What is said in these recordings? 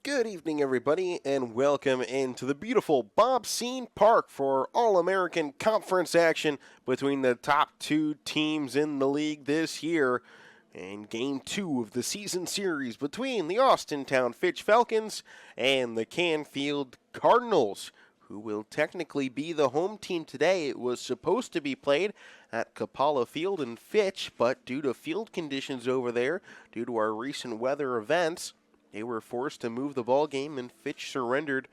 Good evening, everybody, and welcome into the beautiful Bob Scene Park for All-American Conference action between the top two teams in the league this year. And Game 2 of the season series between the Austintown Fitch Falcons and the Canfield Cardinals, who will technically be the home team today. It was supposed to be played at Kapala Field in Fitch, but due to field conditions over there, due to our recent weather events, they were forced to move the ball game, and Fitch surrendered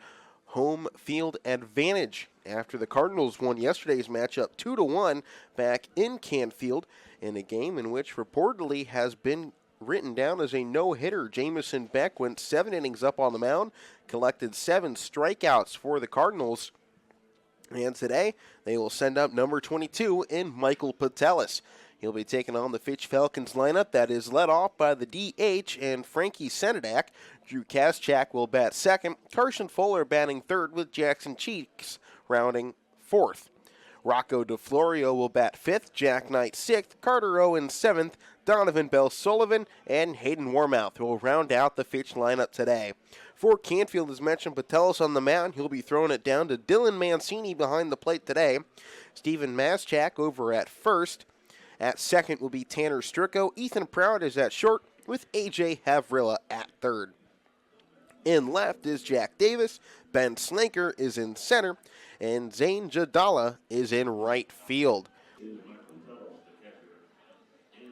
home field advantage after the Cardinals won yesterday's matchup 2-1 back in Canfield in a game in which reportedly has been written down as a no-hitter. Jamison Beck went 7 innings up on the mound, collected 7 strikeouts for the Cardinals, and today they will send up number 22 in Michael Patelis. He'll be taking on the Fitch Falcons lineup that is led off by the DH and Frankie Senadak. Drew Kaschak will bat second. Carson Fuller batting third with Jackson Cheeks rounding fourth. Rocco DeFlorio will bat fifth. Jack Knight sixth. Carter Owen seventh. Donovan Bell Sullivan and Hayden Warmouth will round out the Fitch lineup today. For Canfield, as mentioned, Patelis on the mound. He'll be throwing it down to Dylan Mancini behind the plate today. Stephen Maschak over at first. At second will be Tanner Stricko. Ethan Proud is at short with A.J. Havrilla at third. In left is Jack Davis. Ben Snaker is in center. And Zane Jadala is in right field.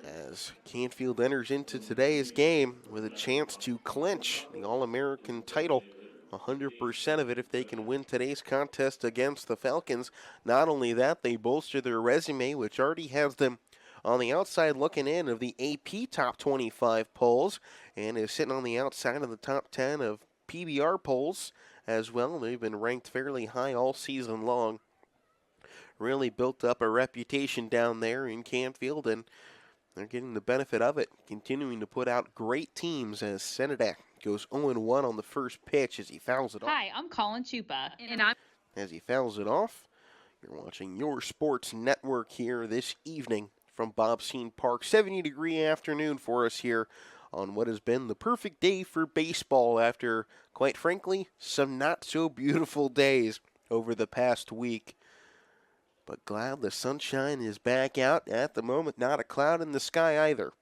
As Canfield enters into today's game with a chance to clinch the All-American title, 100% of it if they can win today's contest against the Falcons. Not only that, they bolster their resume, which already has them on the outside looking in of the AP Top 25 polls, and is sitting on the outside of the top 10 of PBR polls as well. They've been ranked fairly high all season long. Really built up a reputation down there in Canfield, and they're getting the benefit of it, continuing to put out great teams as Senadak goes 0-1 on the first pitch as he fouls it off. Hi, I'm Colin Chupa, and I'm... As he fouls it off, you're watching your sports network here this evening from Bob Scene Park. 70-degree afternoon for us here on what has been the perfect day for baseball after, quite frankly, some not-so-beautiful days over the past week. But glad the sunshine is back out at the moment. Not a cloud in the sky either.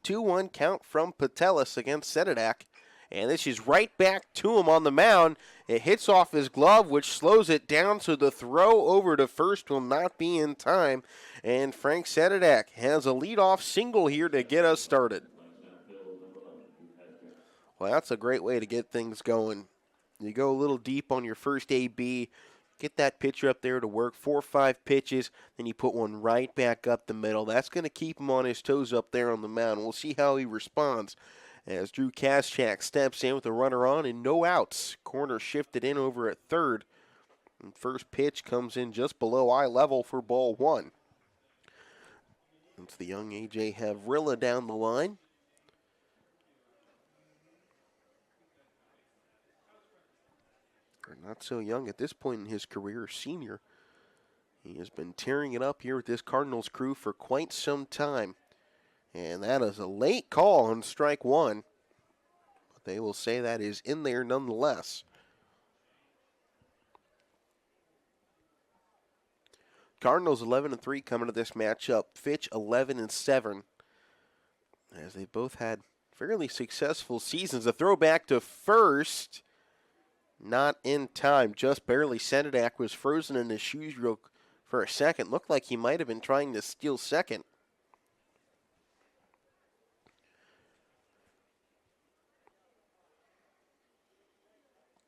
2-1 count from Patelis against Senadak. And this is right back to him on the mound. It hits off his glove, which slows it down, so the throw over to first will not be in time. And Frank Senadak has a leadoff single here to get us started. Well, that's a great way to get things going. You go a little deep on your first AB, get that pitcher up there to work 4 or 5 pitches, then you put one right back up the middle. That's going to keep him on his toes up there on the mound. We'll see how he responds as Drew Kaschak steps in with a runner on and no outs. Corner shifted in over at third. And first pitch comes in just below eye level for ball 1. It's the young A.J. Havrilla down the line. Not so young at this point in his career, senior. He has been tearing it up here with this Cardinals crew for quite some time. And that is a late call on strike 1. But they will say that is in there nonetheless. Cardinals 11-3 coming to this matchup. Fitch 11-7. As they both had fairly successful seasons. A throwback to first. Not in time. Just barely. Senadak was frozen in his shoes for a second. Looked like he might have been trying to steal second.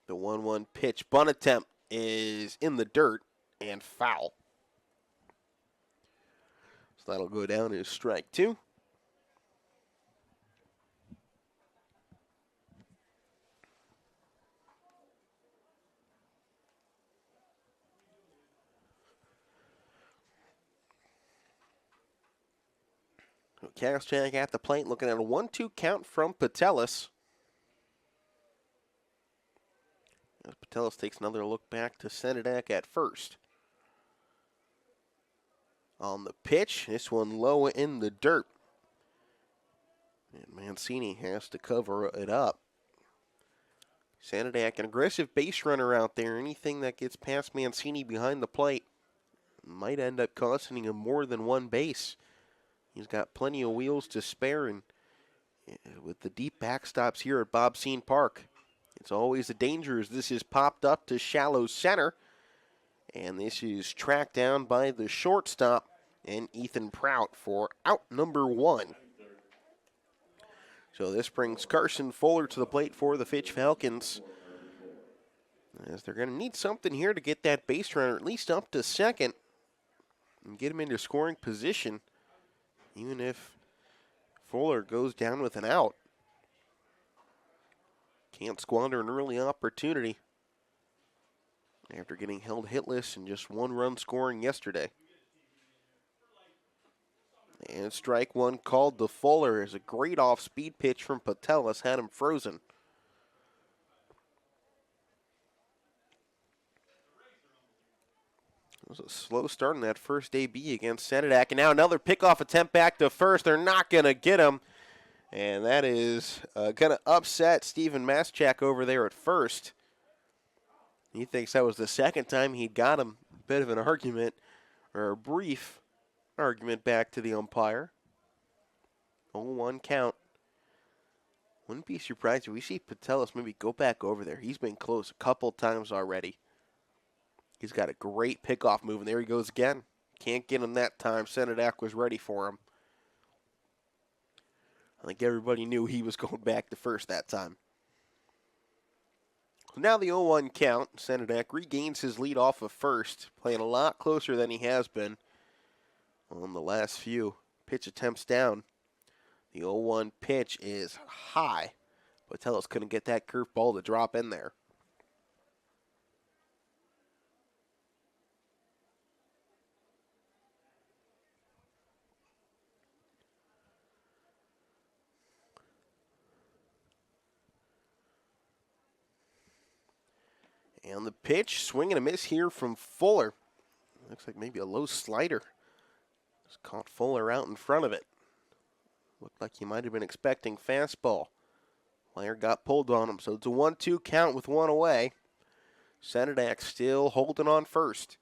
The 1-1 pitch. Bunt attempt is in the dirt and foul. So that'll go down as strike 2. Kaschak at the plate looking at a 1-2 count from Patelis. As Patelis takes another look back to Senadak at first. On the pitch, this one low in the dirt. And Mancini has to cover it up. Sanadak, an aggressive base runner out there. Anything that gets past Mancini behind the plate might end up costing him more than one base. He's got plenty of wheels to spare, and with the deep backstops here at Bob Scene Park, it's always a danger as this is popped up to shallow center. And this is tracked down by the shortstop and Ethan Prout for out number 1. So this brings Carson Fuller to the plate for the Fitch Falcons, as they're going to need something here to get that base runner at least up to second and get him into scoring position, even if Fuller goes down with an out. Can't squander an early opportunity after getting held hitless and just 1 run scoring yesterday. And strike 1 called to Fuller as a great off-speed pitch from Patelis had him frozen. It was a slow start in that first AB against Sanadak. And now another pickoff attempt back to first. They're not going to get him. And that is going to upset Steven Maschak over there at first. He thinks that was the second time he'd got him. A bit of an argument, or a brief argument back to the umpire. 0-1 count. Wouldn't be surprised if we see Patelis maybe go back over there. He's been close a couple times already. He's got a great pickoff move, and there he goes again. Can't get him that time. Sanadak was ready for him. I think everybody knew he was going back to first that time. Now the 0-1 count. Sanadak regains his lead off of first, playing a lot closer than he has been on the last few pitch attempts down. The 0-1 pitch is high. Patelis couldn't get that curveball to drop in there. And the pitch, swing and a miss here from Fuller. Looks like maybe a low slider. Just caught Fuller out in front of it. Looked like he might have been expecting fastball. Player got pulled on him, so it's a 1-2 count with 1 away. Sanadak still holding on first.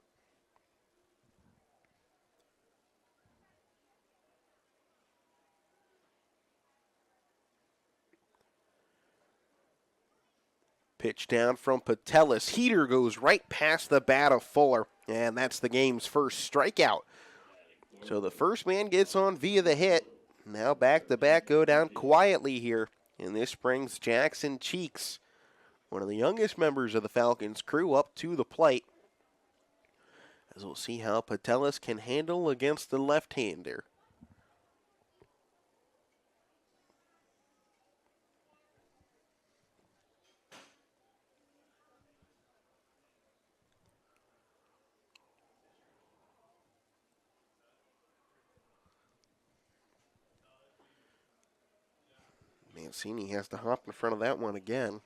Pitch down from Patelis. Heater goes right past the bat of Fuller, and that's the game's first strikeout. So the first man gets on via the hit. Now back-to-back go down quietly here, and this brings Jackson Cheeks, one of the youngest members of the Falcons crew, up to the plate, as we'll see how Patelis can handle against the left-hander. Mancini has to hop in front of that one again.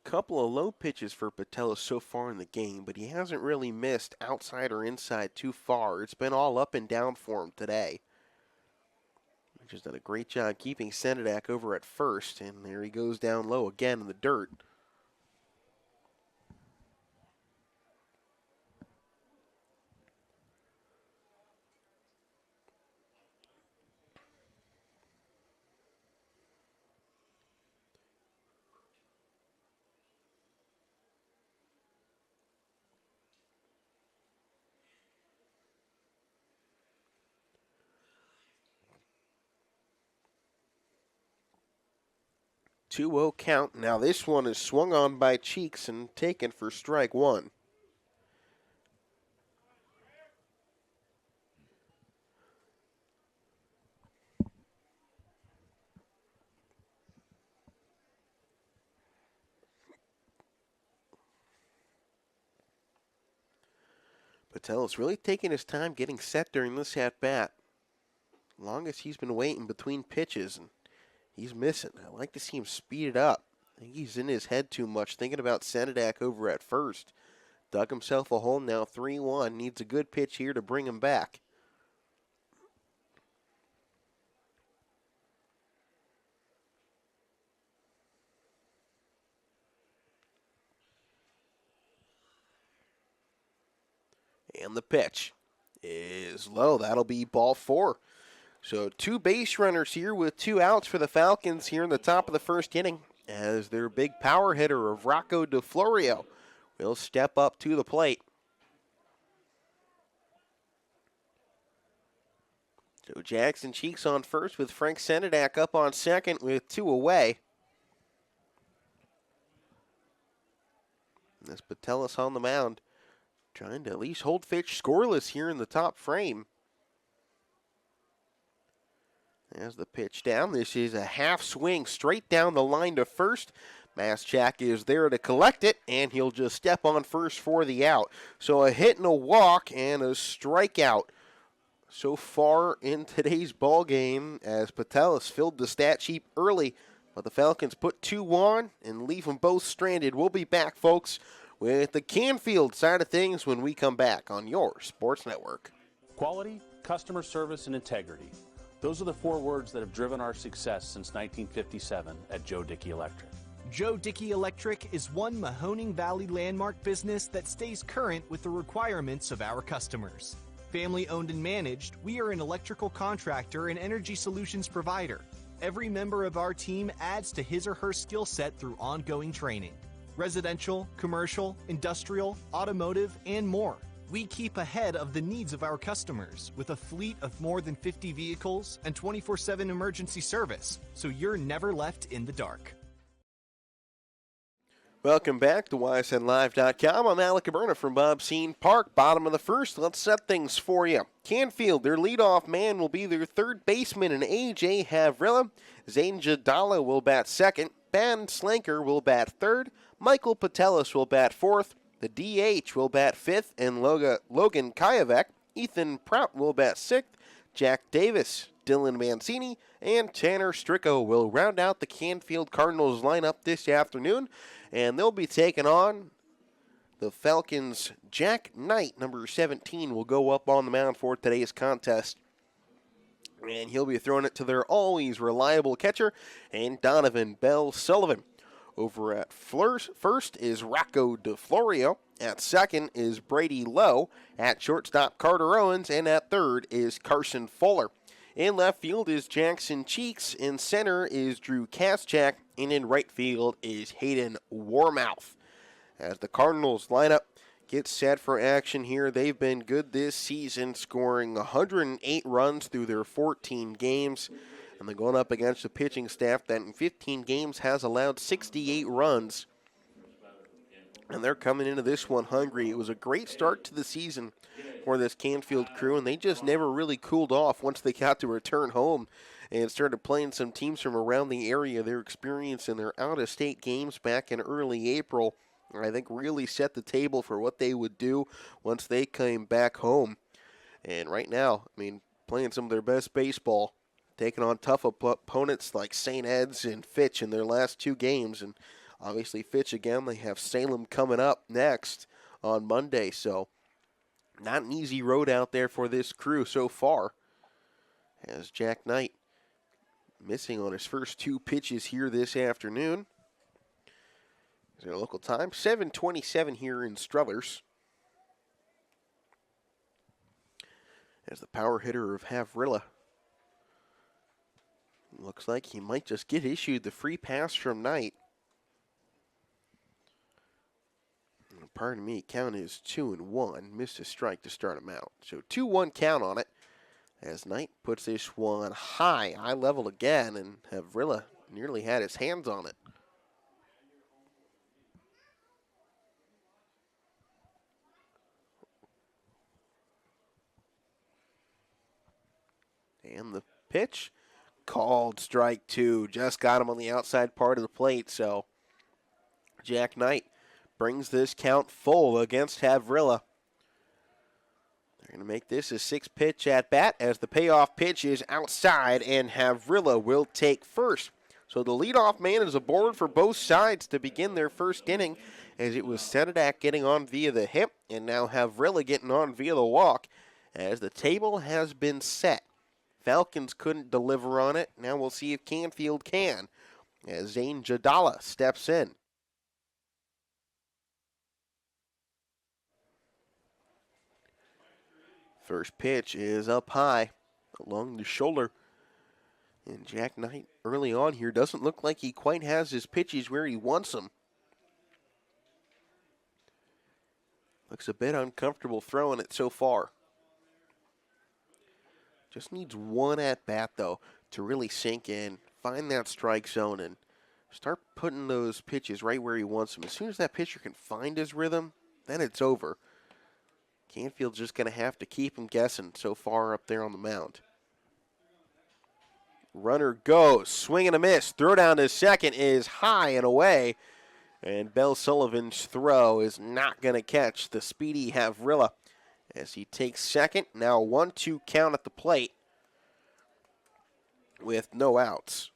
Couple of low pitches for Patelis so far in the game, but he hasn't really missed outside or inside too far. It's been all up and down for him today. He's just done a great job keeping Sanadak over at first, and there he goes down low again in the dirt. Two-0 count. Now this one is swung on by Cheeks and taken for strike 1. Patelis really taking his time getting set during this at-bat. Longest he's been waiting between pitches, and he's missing. I like to see him speed it up. I think he's in his head too much, thinking about Sanadak over at first. Dug himself a hole now, 3-1. Needs a good pitch here to bring him back. And the pitch is low. That'll be ball 4. So 2 base runners here with 2 outs for the Falcons here in the top of the first inning, as their big power hitter of Rocco DeFlorio will step up to the plate. So Jackson Cheeks on first with Frank Senedak up on second with 2 away. As Patelis on the mound, trying to at least hold Fitch scoreless here in the top frame. As the pitch down, this is a half swing straight down the line to first. Maschak is there to collect it, and he'll just step on first for the out. So a hit and a walk and a strikeout so far in today's ball game, as Patelis filled the stat sheet early, but the Falcons put 2 on and leave them both stranded. We'll be back, folks, with the Canfield side of things when we come back on your Sports Network. Quality, customer service, and integrity. Those are the 4 words that have driven our success since 1957 at Joe Dickey Electric. Joe Dickey Electric is one Mahoning Valley landmark business that stays current with the requirements of our customers. Family owned and managed, we are an electrical contractor and energy solutions provider. Every member of our team adds to his or her skill set through ongoing training. Residential, commercial, industrial, automotive, and more. We keep ahead of the needs of our customers with a fleet of more than 50 vehicles and 24/7 emergency service, so you're never left in the dark. Welcome back to YSNLive.com. I'm Alec Caberna from Bob Scene Park. Bottom of the first, let's set things for you. Canfield, their leadoff man will be their third baseman in A.J. Havrilla. Zane Jadala will bat second. Ben Slanker will bat third. Michael Patelis will bat fourth. The DH will bat fifth, and Logan Kayavek. Ethan Prout will bat sixth. Jack Davis, Dylan Mancini, and Tanner Stricko will round out the Canfield Cardinals lineup this afternoon, and they'll be taking on the Falcons. Jack Knight, number 17, will go up on the mound for today's contest, and he'll be throwing it to their always reliable catcher, and Donovan Bell Sullivan. Over at first is Rocco DeFlorio. At second is Brady Lowe. At shortstop, Carter Owens. And at third is Carson Fuller. In left field is Jackson Cheeks. In center is Drew Kaschak. And in right field is Hayden Warmouth. As the Cardinals lineup gets set for action here, they've been good this season, scoring 108 runs through their 14 games. And they're going up against a pitching staff that in 15 games has allowed 68 runs. And they're coming into this one hungry. It was a great start to the season for this Canfield crew, and they just never really cooled off once they got to return home and started playing some teams from around the area. Their experience in their out-of-state games back in early April, I think, really set the table for what they would do once they came back home. And right now, I mean, playing some of their best baseball, taking on tough opponents like St. Ed's and Fitch in their last 2 games. And obviously Fitch again, they have Salem coming up next on Monday. So not an easy road out there for this crew so far. As Jack Knight missing on his first 2 pitches here this afternoon. Is their local time, 7:27 here in Struthers. As the power hitter of Havrilla, looks like he might just get issued the free pass from Knight. Pardon me, count is 2-1. Missed a strike to start him out. So 2-1 count on it as Knight puts this one high level again, and Havrilla nearly had his hands on it. And the pitch, called strike 2. Just got him on the outside part of the plate. So Jack Knight brings this count full against Havrilla. They're going to make this a 6-pitch at bat as the payoff pitch is outside, and Havrilla will take first. So the leadoff man is aboard for both sides to begin their first inning, as it was Senedak getting on via the hip, and now Havrilla getting on via the walk, as the table has been set. Falcons couldn't deliver on it. Now we'll see if Canfield can, as Zane Jadala steps in. First pitch is up high along the shoulder. And Jack Knight early on here doesn't look like he quite has his pitches where he wants them. Looks a bit uncomfortable throwing it so far. Just needs one at bat though to really sink in, find that strike zone, and start putting those pitches right where he wants them. As soon as that pitcher can find his rhythm, then it's over. Canfield's just going to have to keep him guessing so far up there on the mound. Runner goes, swing and a miss. Throw down to second is high and away. And Bell Sullivan's throw is not going to catch the speedy Havrilla as he takes second. Now 1-2 count at the plate with no outs.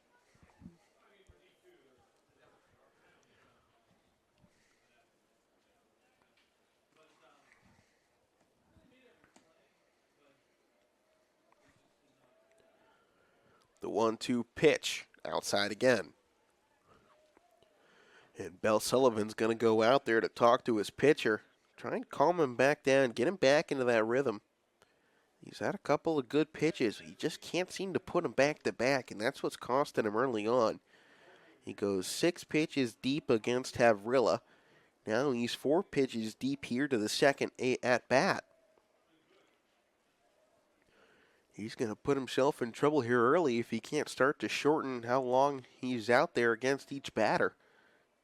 The 1-2 pitch outside again. And Bell Sullivan's going to go out there to talk to his pitcher. Try and calm him back down, get him back into that rhythm. He's had a couple of good pitches. He just can't seem to put them back to back, and that's what's costing him early on. He goes 6 pitches deep against Havrilla. Now he's 4 pitches deep here to the second at bat. He's going to put himself in trouble here early if he can't start to shorten how long he's out there against each batter.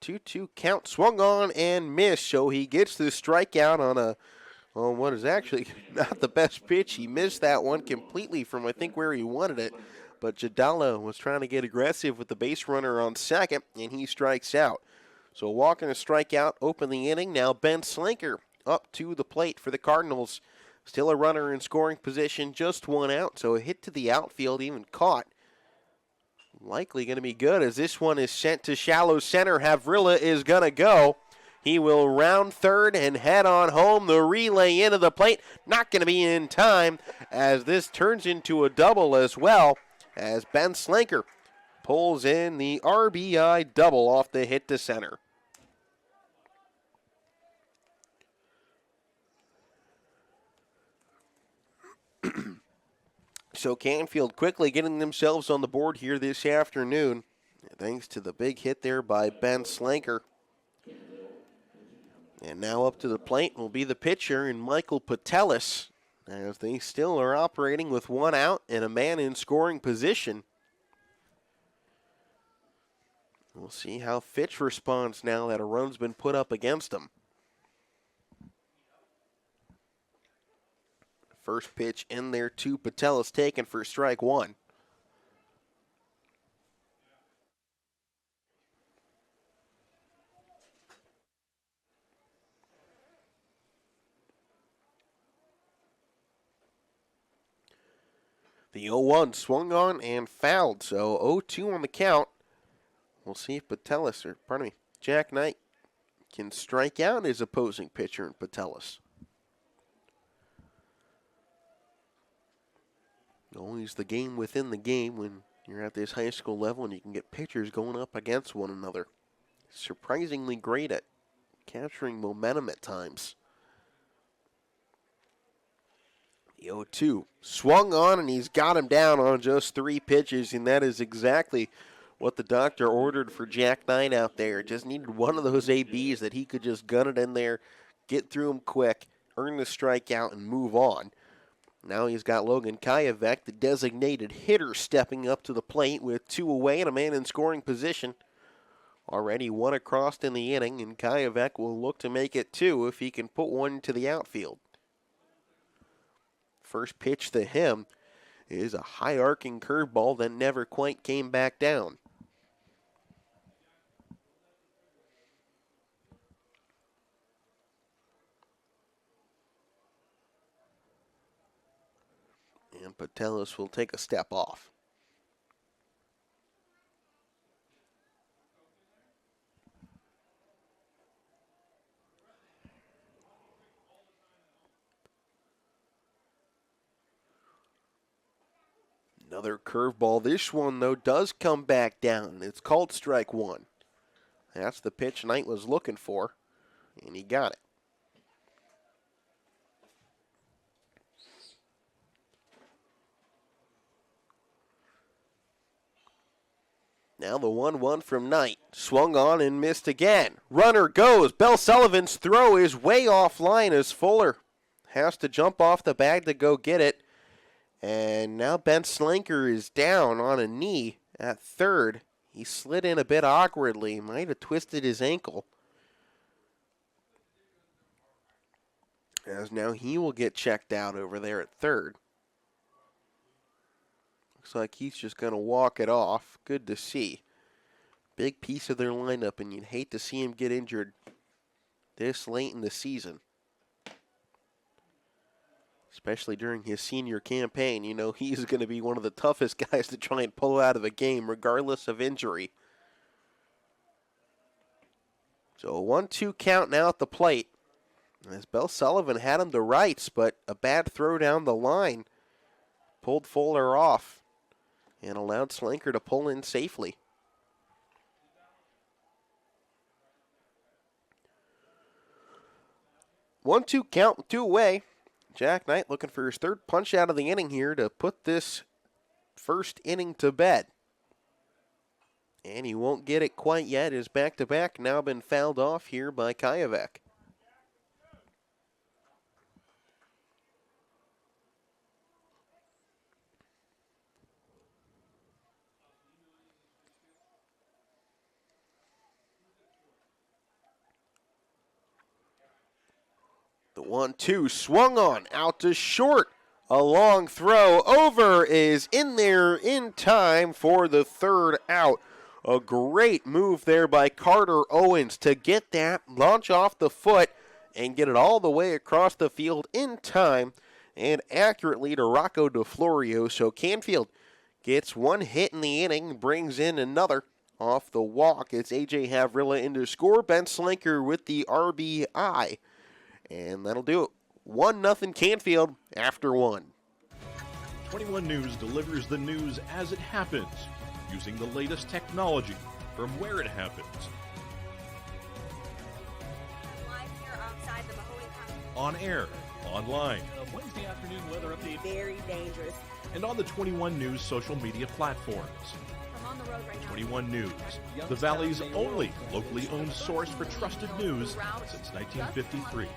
2-2 count, swung on and missed, so he gets the strikeout on what is actually not the best pitch. He missed that one completely from I think where he wanted it, but Jadala was trying to get aggressive with the base runner on second, and he strikes out. So walk and a strikeout, open the inning. Now Ben Slinker up to the plate for the Cardinals. Still a runner in scoring position, just one out, so a hit to the outfield, even caught. Likely going to be good as this one is sent to shallow center. Havrilla is going to go. He will round third and head on home. The relay into the plate, not going to be in time as this turns into a double as well as Ben Slinker pulls in the RBI double off the hit to center. So Canfield quickly getting themselves on the board here this afternoon, thanks to the big hit there by Ben Slinker. And now up to the plate will be the pitcher and Michael Patelis, as they still are operating with one out and a man in scoring position. We'll see how Fitch responds now that a run's been put up against him. First pitch in there to Patelis, taken for strike one. The 0-1 swung on and fouled, so 0-2 on the count. We'll see if Jack Knight can strike out his opposing pitcher in Patelis. Always the game within the game when you're at this high school level and you can get pitchers going up against one another. Surprisingly great at capturing momentum at times. The 0-2 swung on and he's got him down on just 3 pitches, and that is exactly what the doctor ordered for Jack Knight out there. Just needed one of those ABs that he could just gun it in there, get through him quick, earn the strikeout, and move on. Now he's got Logan Kayavek, the designated hitter, stepping up to the plate with 2 away and a man in scoring position. Already 1 across in the inning, and Kayavek will look to make it 2 if he can put one to the outfield. First pitch to him is a high-arcing curveball that never quite came back down. And Patelis will take a step off. Another curveball. This one, though, does come back down. It's called strike one. That's the pitch Knight was looking for, and he got it. Now the 1-1 from Knight. Swung on and missed again. Runner goes. Bell Sullivan's throw is way offline as Fuller has to jump off the bag to go get it. And now Ben Slinker is down on a knee at third. He slid in a bit awkwardly. Might have twisted his ankle. As now he will get checked out over there at third. Looks like he's just going to walk it off. Good to see. Big piece of their lineup, and you'd hate to see him get injured this late in the season. Especially during his senior campaign. You know, he's going to be one of the toughest guys to try and pull out of a game, regardless of injury. So a 1-2 count now at the plate. As Bell Sullivan had him to rights, but a bad throw down the line pulled Fuller off and allowed Slinker to pull in safely. One-two count, 2 away. Jack Knight looking for his third punch out of the inning here to put this first inning to bed. And he won't get it quite yet. His back-to-back now been fouled off here by Kayavek. The 1-2 swung on, out to short. A long throw over is in there in time for the third out. A great move there by Carter Owens to get that, launch off the foot, and get it all the way across the field in time and accurately to Rocco DeFlorio. So Canfield gets one hit in the inning, brings in another off the walk. It's A.J. Havrilla in to score. Ben Slinker with the RBI. And that'll do it. 1-0 Canfield after 1. 21 News delivers the news as it happens, using the latest technology from where it happens. Live here outside the Mahoney County. On air, online, Wednesday afternoon weather update. Very dangerous. and on the 21 News social media platforms. I'm on the road right now. 21 News, the Valley's only locally owned source for trusted news since 1953.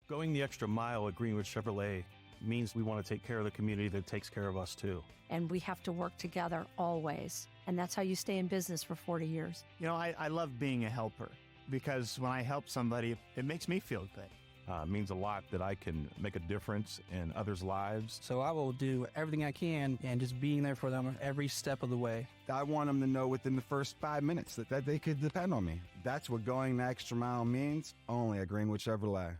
Going the extra mile at Greenwood Chevrolet means we want to take care of the community that takes care of us too. And we have to work together always. And that's how you stay in business for 40 years. You know, I love being a helper because when I help somebody, it makes me feel good. It means a lot that I can make a difference in others' lives. So I will do everything I can and just being there for them every step of the way. I want them to know within the first 5 minutes that they could depend on me. That's what going the extra mile means, only at Greenwood Chevrolet.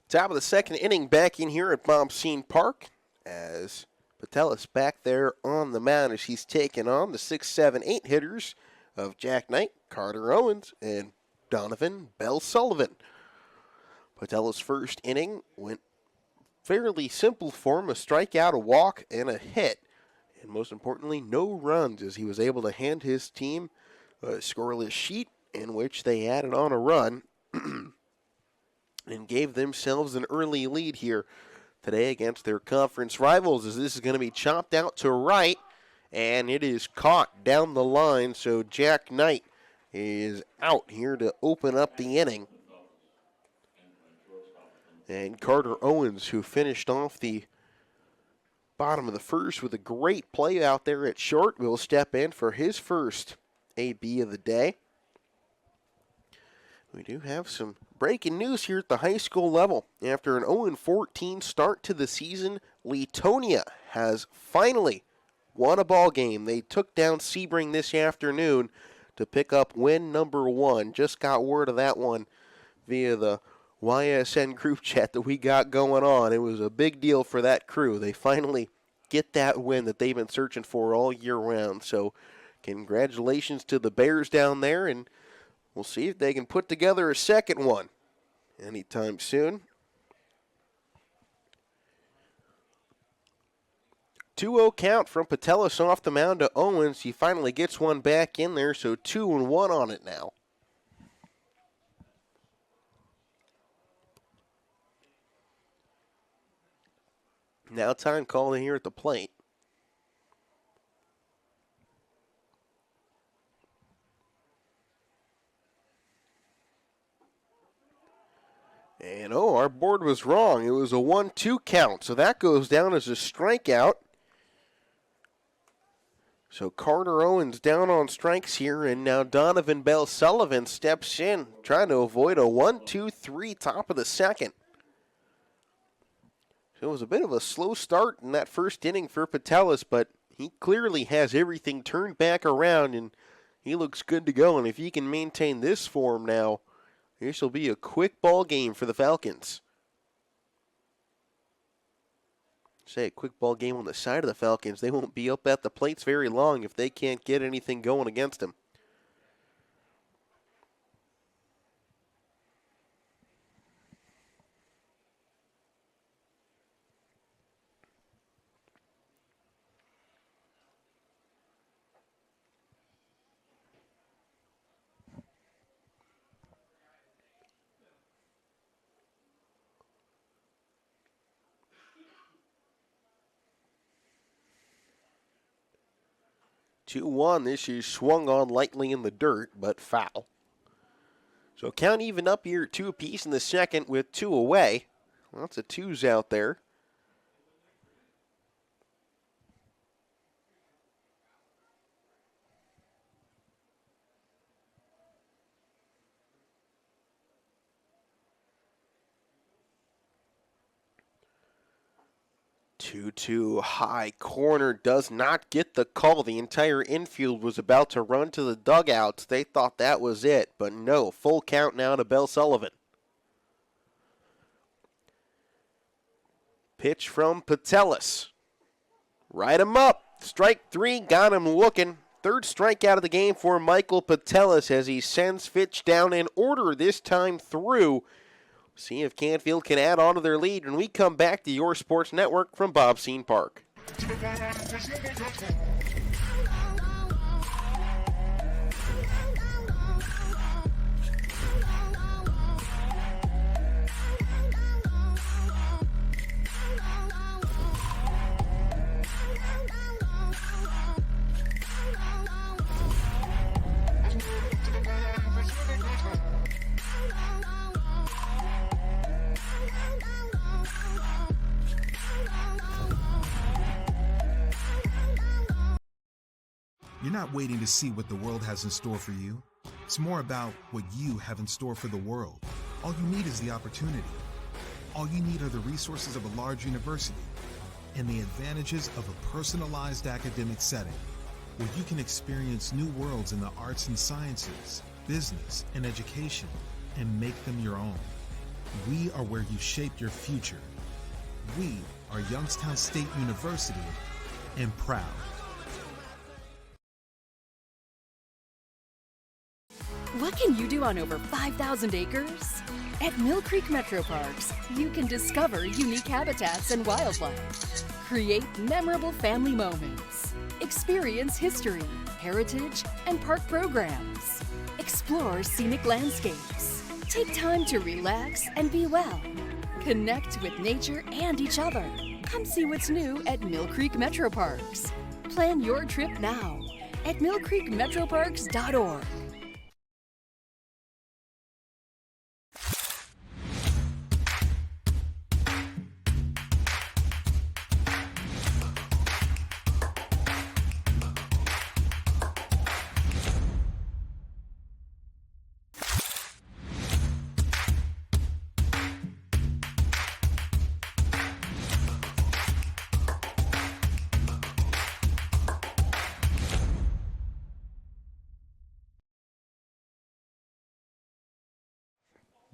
Top of the second inning back in here at Bob-Scene Park as Patelis back there on the mound as he's taking on the 6, 7, 8 hitters of Jack Knight, Carter Owens, and Donovan Bell Sullivan. Patelis' first inning went fairly simple for him, a strikeout, a walk, and a hit. And most importantly, no runs as he was able to hand his team a scoreless sheet in which they added on a run and gave themselves an early lead here today against their conference rivals, as this is going to be chopped out to right, and it is caught down the line, so Jack Knight is out here to open up the inning. And Carter Owens, who finished off the bottom of the first with a great play out there at short, will step in for his first AB of the day. We do have some breaking news here at the high school level. After an 0-14 start to the season, Leetonia has finally won a ball game. They took down Sebring this afternoon to pick up win number 1. Just got word of that one via the YSN group chat that we got going on. It was a big deal for that crew. They finally get that win that they've been searching for all year round. So congratulations to the Bears down there, and we'll see if they can put together a second one anytime soon. 2-0 count from Patelis off the mound to Owens. He finally gets one back in there, so 2-1 on it now. Now time calling here at the plate. And our board was wrong. It was a 1-2 count, so that goes down as a strikeout. So Carter Owens down on strikes here, and now Donovan Bell Sullivan steps in, trying to avoid a 1-2-3 top of the second. So it was a bit of a slow start in that first inning for Patelis, but he clearly has everything turned back around, and he looks good to go. And if he can maintain this form now, this will be a quick ball game for the Falcons. Say a quick ball game on the side of the Falcons. They won't be up at the plates very long if they can't get anything going against them. This is swung on lightly in the dirt, but foul. So count even up here, 2 apiece in the second with 2 away. Lots of 2s out there. Two high corner does not get the call. The entire infield was about to run to the dugouts. They thought that was it, but no. Full count now to Bell Sullivan. Pitch from Patelis. Right him up. Strike 3, got him looking. Third strikeout of the game for Michael Patelis as he sends Fitch down in order this time through. See if Canfield can add on to their lead when we come back to your sports network from Bob Scene Park. You're not waiting to see what the world has in store for you. It's more about what you have in store for the world. All you need is the opportunity. All you need are the resources of a large university and the advantages of a personalized academic setting where you can experience new worlds in the arts and sciences, business, and education and make them your own. We are where you shape your future. We are Youngstown State University, and proud. What can you do on over 5,000 acres? At Mill Creek Metro Parks, you can discover unique habitats and wildlife, create memorable family moments, experience history, heritage, and park programs, explore scenic landscapes, take time to relax and be well, connect with nature and each other. Come see what's new at Mill Creek Metro Parks. Plan your trip now at millcreekmetroparks.org.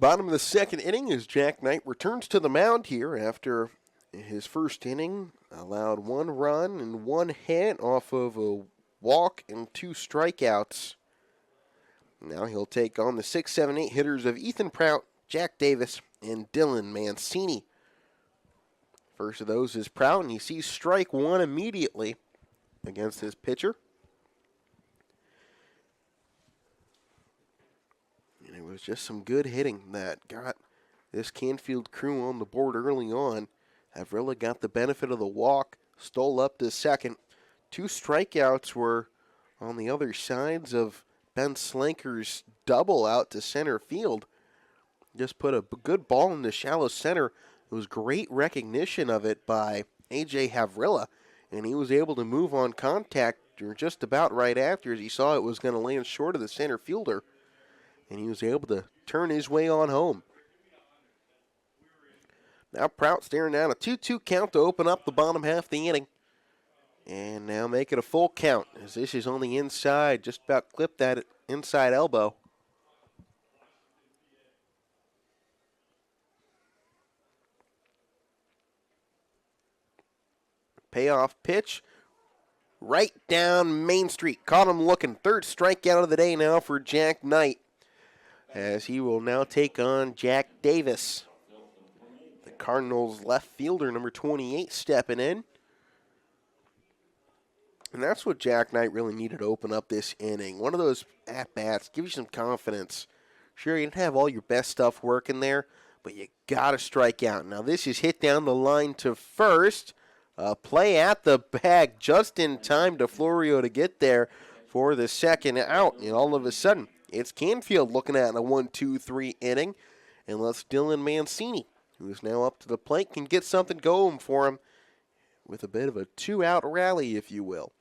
Bottom of the second inning as Jack Knight returns to the mound here after his first inning. Allowed 1 run and 1 hit off of a walk and 2 strikeouts. Now he'll take on the 6, 7, 8 hitters of Ethan Prout, Jack Davis, and Dylan Mancini. First of those is Prout, and he sees strike 1 immediately against his pitcher. And it was just some good hitting that got this Canfield crew on the board early on. Havrilla got the benefit of the walk, stole up to second. 2 strikeouts were on the other sides of Ben Slanker's double out to center field. Just put a good ball in the shallow center. It was great recognition of it by A.J. Havrilla, and he was able to move on contact just about right after as he saw it was going to land short of the center fielder, and he was able to turn his way on home. Now Prout staring down a 2-2 count to open up the bottom half of the inning. And now make it a full count as this is on the inside, just about clipped that inside elbow. Payoff pitch right down Main Street. Caught him looking. 3rd strikeout of the day now for Jack Knight, as he will now take on Jack Davis. The Cardinals left fielder, number 28, stepping in. And that's what Jack Knight really needed to open up this inning. One of those at-bats, give you some confidence. Sure, you didn't have all your best stuff working there, but you got to strike out. Now this is hit down the line to first. Play at the bag just in time to Florio to get there for the second out. And all of a sudden, it's Canfield looking at a 1-2-3 inning. Unless Dylan Mancini, who is now up to the plate, can get something going for him with a bit of a 2-out rally, if you will.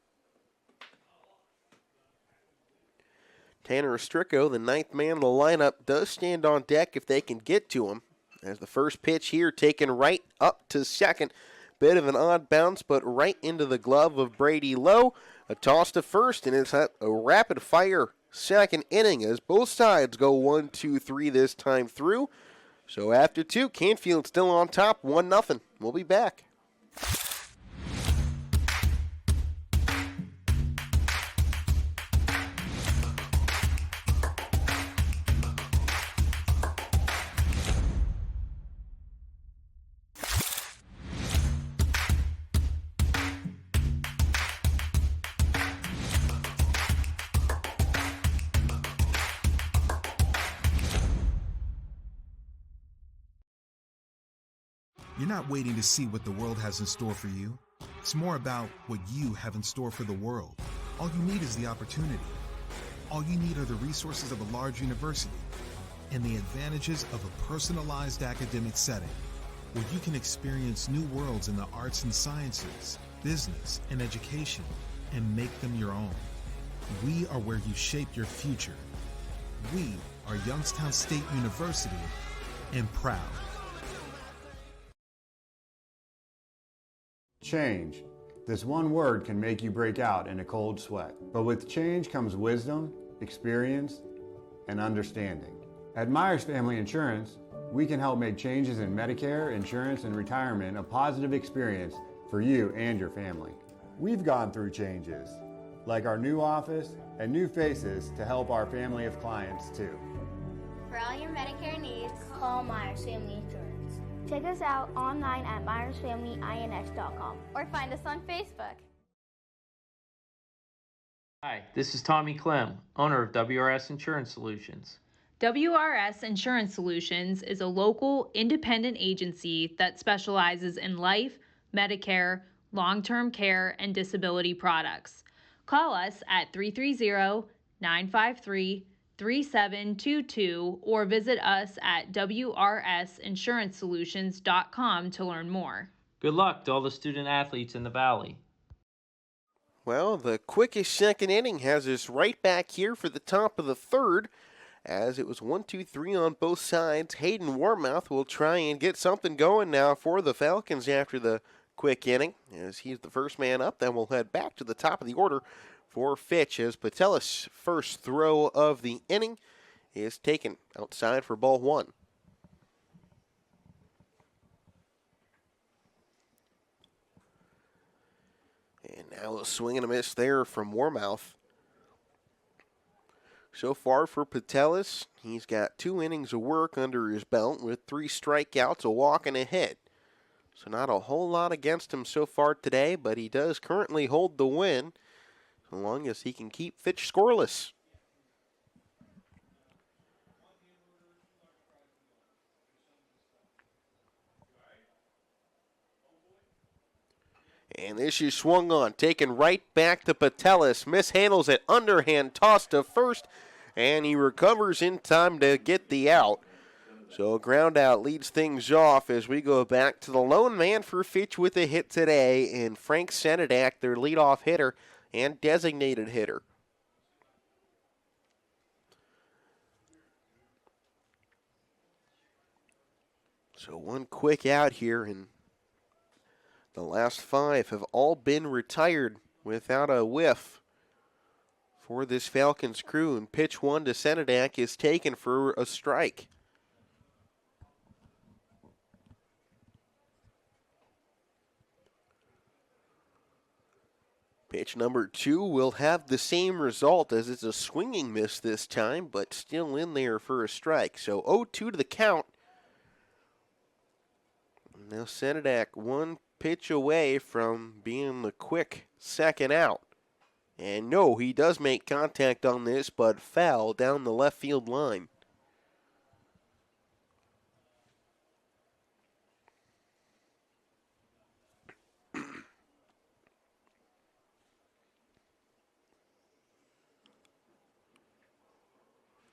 Tanner Estrico, the 9th man in the lineup, does stand on deck if they can get to him. As the first pitch here taken right up to second. Bit of an odd bounce, but right into the glove of Brady Lowe. A toss to first, and it's a rapid-fire second inning as both sides go 1-2-3 this time through. So after 2, Canfield still on top, 1-0. We'll be back. You're not waiting to see what the world has in store for you. It's more about what you have in store for the world. All you need is the opportunity. All you need are the resources of a large university and the advantages of a personalized academic setting where you can experience new worlds in the arts and sciences, business, and education and make them your own. We are where you shape your future. We are Youngstown State University and proud. Change. This one word can make you break out in a cold sweat. But with change comes wisdom, experience, and understanding. At Myers Family Insurance, we can help make changes in Medicare, insurance, and retirement a positive experience for you and your family. We've gone through changes, like our new office and new faces to help our family of clients too. For all your Medicare needs, call Myers Family Insurance. Check us out online at myersfamilyins.com or find us on Facebook. Hi, this is Tommy Clem, owner of WRS Insurance Solutions. WRS Insurance Solutions is a local independent agency that specializes in life, Medicare, long-term care, and disability products. Call us at 330-953-3722 or visit us at wrsinsurancesolutions.com to learn more. Good luck to all the student athletes in the Valley. Well, the quickest second inning has us right back here for the top of the third, as it was 1-2-3 on both sides. Hayden Warmouth will try and get something going now for the Falcons after the quick inning, as he's the first man up. Then we'll head back to the top of the order for Fitch, as Patelis' first throw of the inning is taken outside for ball 1. Now a swing and a miss there from Warmouth. So far for Patelis, he's got 2 innings of work under his belt with 3 strikeouts, a walk, and a hit. So not a whole lot against him so far today, but he does currently hold the win, so long as he can keep Fitch scoreless. And this is swung on, taken right back to Patelis. Mishandles it, underhand toss to first, and he recovers in time to get the out. So a ground out leads things off as we go back to the lone man for Fitch with a hit today, and Frank Senedak, their leadoff hitter and designated hitter. So one quick out here, and the last 5 have all been retired without a whiff for this Falcons crew. And pitch 1 to Senedak is taken for a strike. Pitch number 2 will have the same result, as it's a swinging miss this time, but still in there for a strike. So 0-2 to the count. Now Senedak 1 pitch away from being the quick second out. And no, he does make contact on this, but foul down the left field line.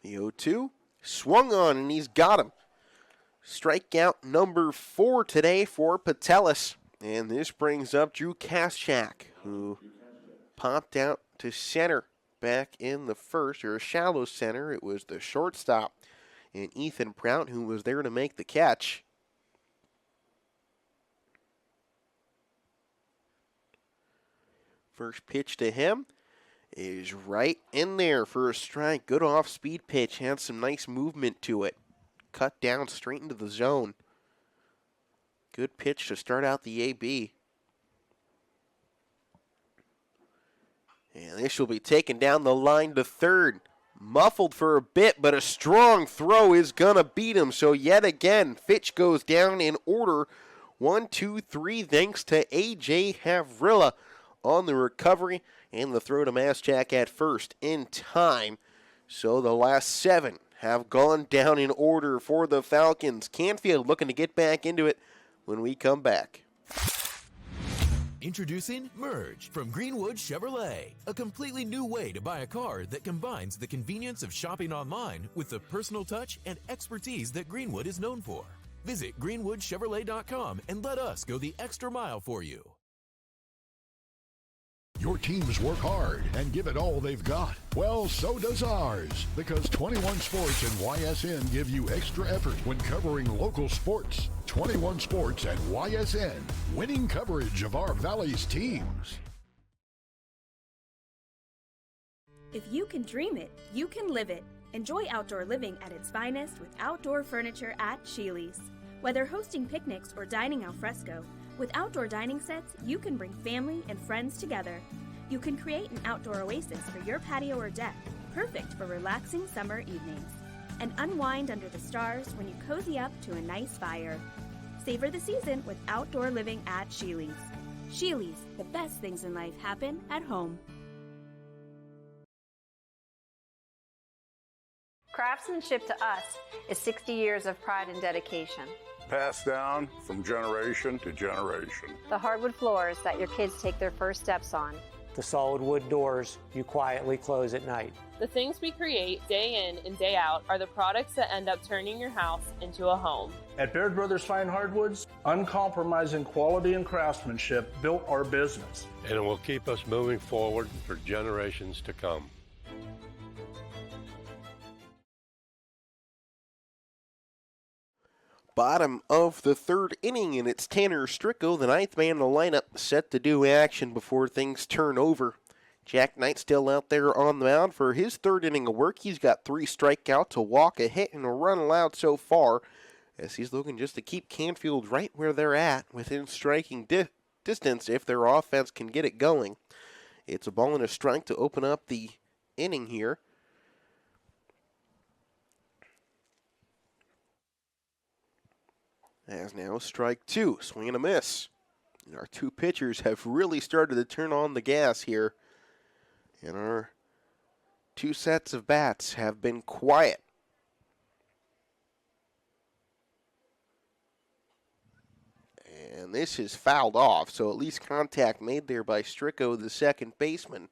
The 0-2 swung on, and he's got him. Strikeout number 4 today for Patelis. And this brings up Drew Kaschak, who popped out to center back in the first, or a shallow center. It was the shortstop, and Ethan Prout, who was there to make the catch. First pitch to him is right in there for a strike. Good off-speed pitch, had some nice movement to it. Cut down straight into the zone. Good pitch to start out the AB. And this will be taken down the line to third. Muffled for a bit, but a strong throw is going to beat him. So yet again, Fitch goes down in order. 1, 2, 3, thanks to A.J. Havrilla on the recovery and the throw to Maschak at first in time. So the last 7 have gone down in order for the Falcons. Canfield looking to get back into it when we come back. Introducing Merge from Greenwood Chevrolet, a completely new way to buy a car that combines the convenience of shopping online with the personal touch and expertise that Greenwood is known for. Visit greenwoodchevrolet.com and let us go the extra mile for you. Your teams work hard and give it all they've got. Well, so does ours, because 21 Sports and YSN give you extra effort when covering local sports. 21 Sports and YSN, winning coverage of our Valley's teams. If you can dream it, you can live it. Enjoy outdoor living at its finest with outdoor furniture at Sheely's. Whether hosting picnics or dining al fresco, with outdoor dining sets, you can bring family and friends together. You can create an outdoor oasis for your patio or deck, perfect for relaxing summer evenings. And unwind under the stars when you cozy up to a nice fire. Savor the season with outdoor living at Sheely's. Sheely's, the best things in life happen at home. Craftsmanship to us is 60 years of pride and dedication. Passed down from generation to generation. The hardwood floors that your kids take their first steps on. The solid wood doors you quietly close at night. The things we create day in and day out are the products that end up turning your house into a home. At Baird Brothers Fine Hardwoods, uncompromising quality and craftsmanship built our business. And it will keep us moving forward for generations to come. Bottom of the third inning, and it's Tanner Stricko, the 9th man in the lineup, set to do action before things turn over. Jack Knight still out there on the mound for his third inning of work. He's got 3 strikeouts, a walk, a hit, and a run allowed so far, as he's looking just to keep Canfield right where they're at, within striking distance if their offense can get it going. It's a ball and a strike to open up the inning here. As now strike two, swing and a miss. And our two pitchers have really started to turn on the gas here. And our two sets of bats have been quiet. And this is fouled off, so at least contact made there by Stricko, the second baseman.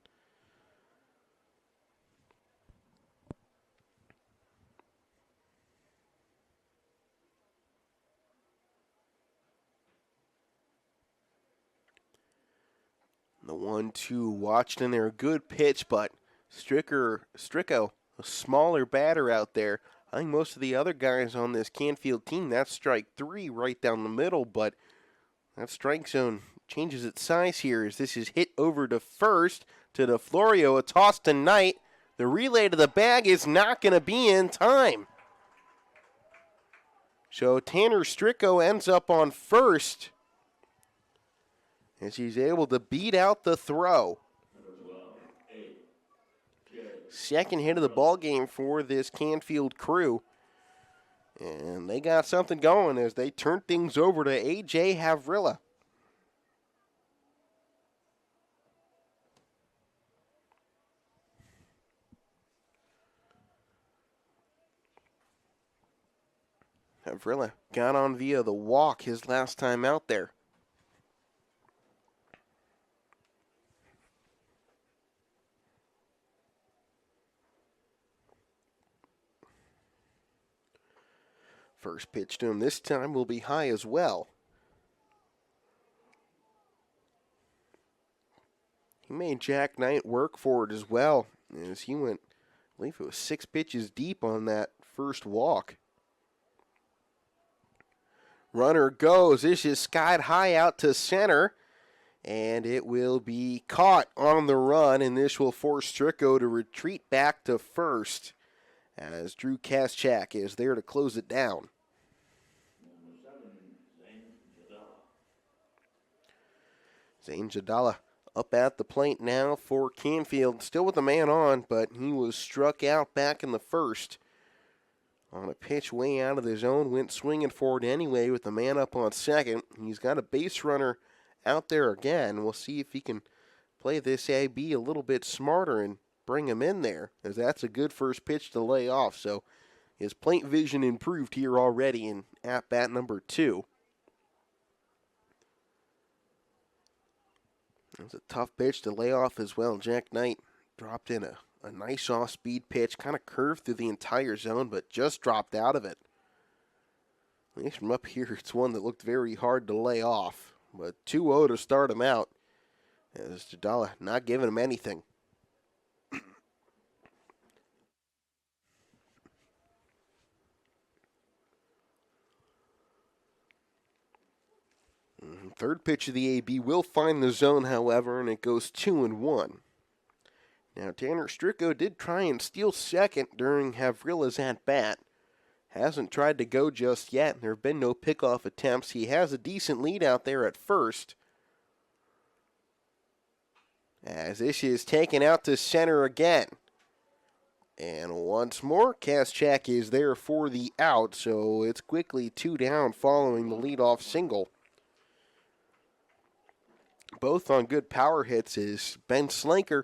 The 1-2 watched in there, good pitch, but Stricko, a smaller batter out there. I think most of the other guys on this Canfield team, that's strike three right down the middle, but that strike zone changes its size here as this is hit over to first to DeFlorio. A toss to Knight. The relay to the bag is not going to be in time. So Tanner Stricko ends up on first as he's able to beat out the throw. Second hit of the ball game for this Canfield crew. And they got something going as they turn things over to A.J. Havrilla. Havrilla got on via the walk his last time out there. First pitch to him this time will be high as well. He made Jack Knight work for it as well, as he went, I believe it was 6 pitches deep on that first walk. Runner goes. This is skied high out to center, and it will be caught on the run, and this will force Stricko to retreat back to first as Drew Kaschak is there to close it down. Zane Jadala up at the plate now for Canfield. Still with a man on, but he was struck out back in the first. On a pitch way out of the zone, went swinging for it anyway with the man up on second. He's got a base runner out there again. We'll see if he can play this AB a little bit smarter and bring him in there, as that's a good first pitch to lay off. So his plate vision improved here already in at-bat number 2. It was a tough pitch to lay off as well. Jack Knight dropped in a nice off-speed pitch, kind of curved through the entire zone, but just dropped out of it. At least from up here, it's one that looked very hard to lay off. But 2-0 to start him out, as Jadala not giving him anything. Third pitch of the AB will find the zone, however, and it goes 2-1. Now, Tanner Stricko did try and steal second during Havrilla's at-bat. Hasn't tried to go just yet. There have been no pickoff attempts. He has a decent lead out there at first. As this is taken out to center again. And once more, Kaschak is there for the out, so it's quickly 2 down following the leadoff single. Both on good power hits is Ben Slanker,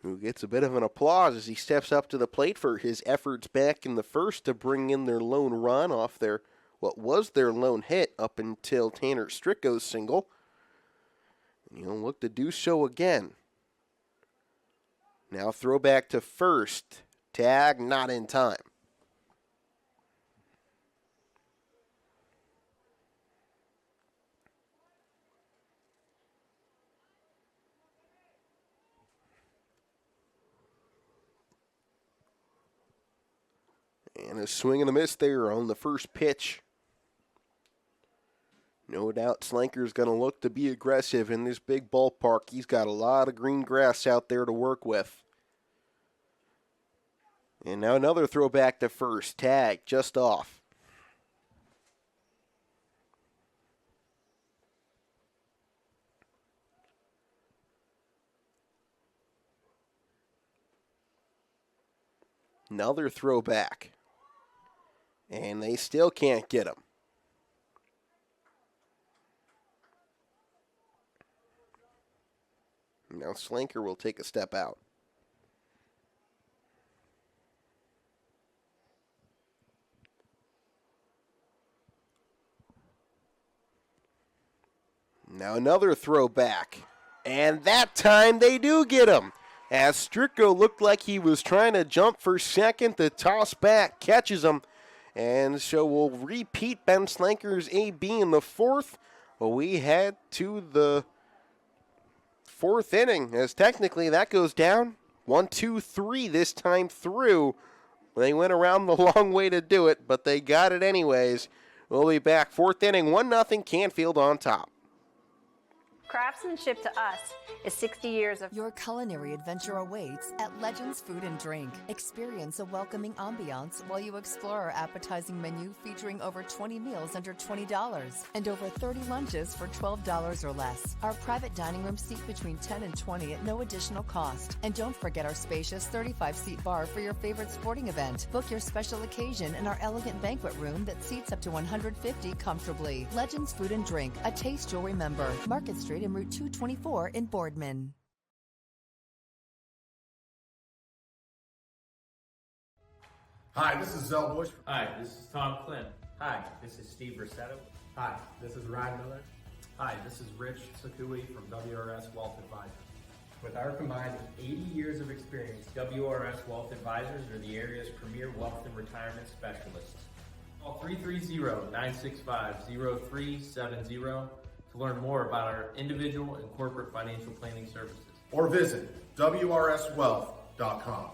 who gets a bit of an applause as he steps up to the plate for his efforts back in the first to bring in their lone run off their what was their lone hit up until Tanner Stricko's single. And he'll look to do so again. Now throw back to first. Tag not in time. And a swing and a miss there on the first pitch. No doubt Slanker's going to look to be aggressive in this big ballpark. He's got a lot of green grass out there to work with. And now another throw back to first. Tag just off. Another throw back. And they still can't get him. Now Slanker will take a step out. Now another throw back. And that time they do get him. As Stricko looked like he was trying to jump for second, the toss back catches him. And so we'll repeat Ben Slanker's AB in the fourth. Well, we head to the fourth inning, as technically that goes down 1-2-3 this time through. They went around the long way to do it, but they got it anyways. We'll be back. Fourth inning, 1-0, Canfield on top. Craftsmanship to us is 60 years of... Your culinary adventure awaits at Legends Food and Drink. Experience a welcoming ambiance while you explore our appetizing menu featuring over 20 meals under $20 and over 30 lunches for $12 or less. Our private dining room seat between 10 and 20 at no additional cost. And don't forget our spacious 35-seat bar for your favorite sporting event. Book your special occasion in our elegant banquet room that seats up to 150 comfortably. Legends Food and Drink, a taste you'll remember. Market Street and Route 224 in Boardman. Hi, this is Zell Bush. Hi, this is Tom Clem. Hi, this is Steve Rossetto. Hi, this is Ryan Miller. Hi, this is Rich Sakui from WRS Wealth Advisors. With our combined 80 years of experience, WRS Wealth Advisors are the area's premier wealth and retirement specialists. Call 330-965-0370 to learn more about our individual and corporate financial planning services. Or visit WRSwealth.com.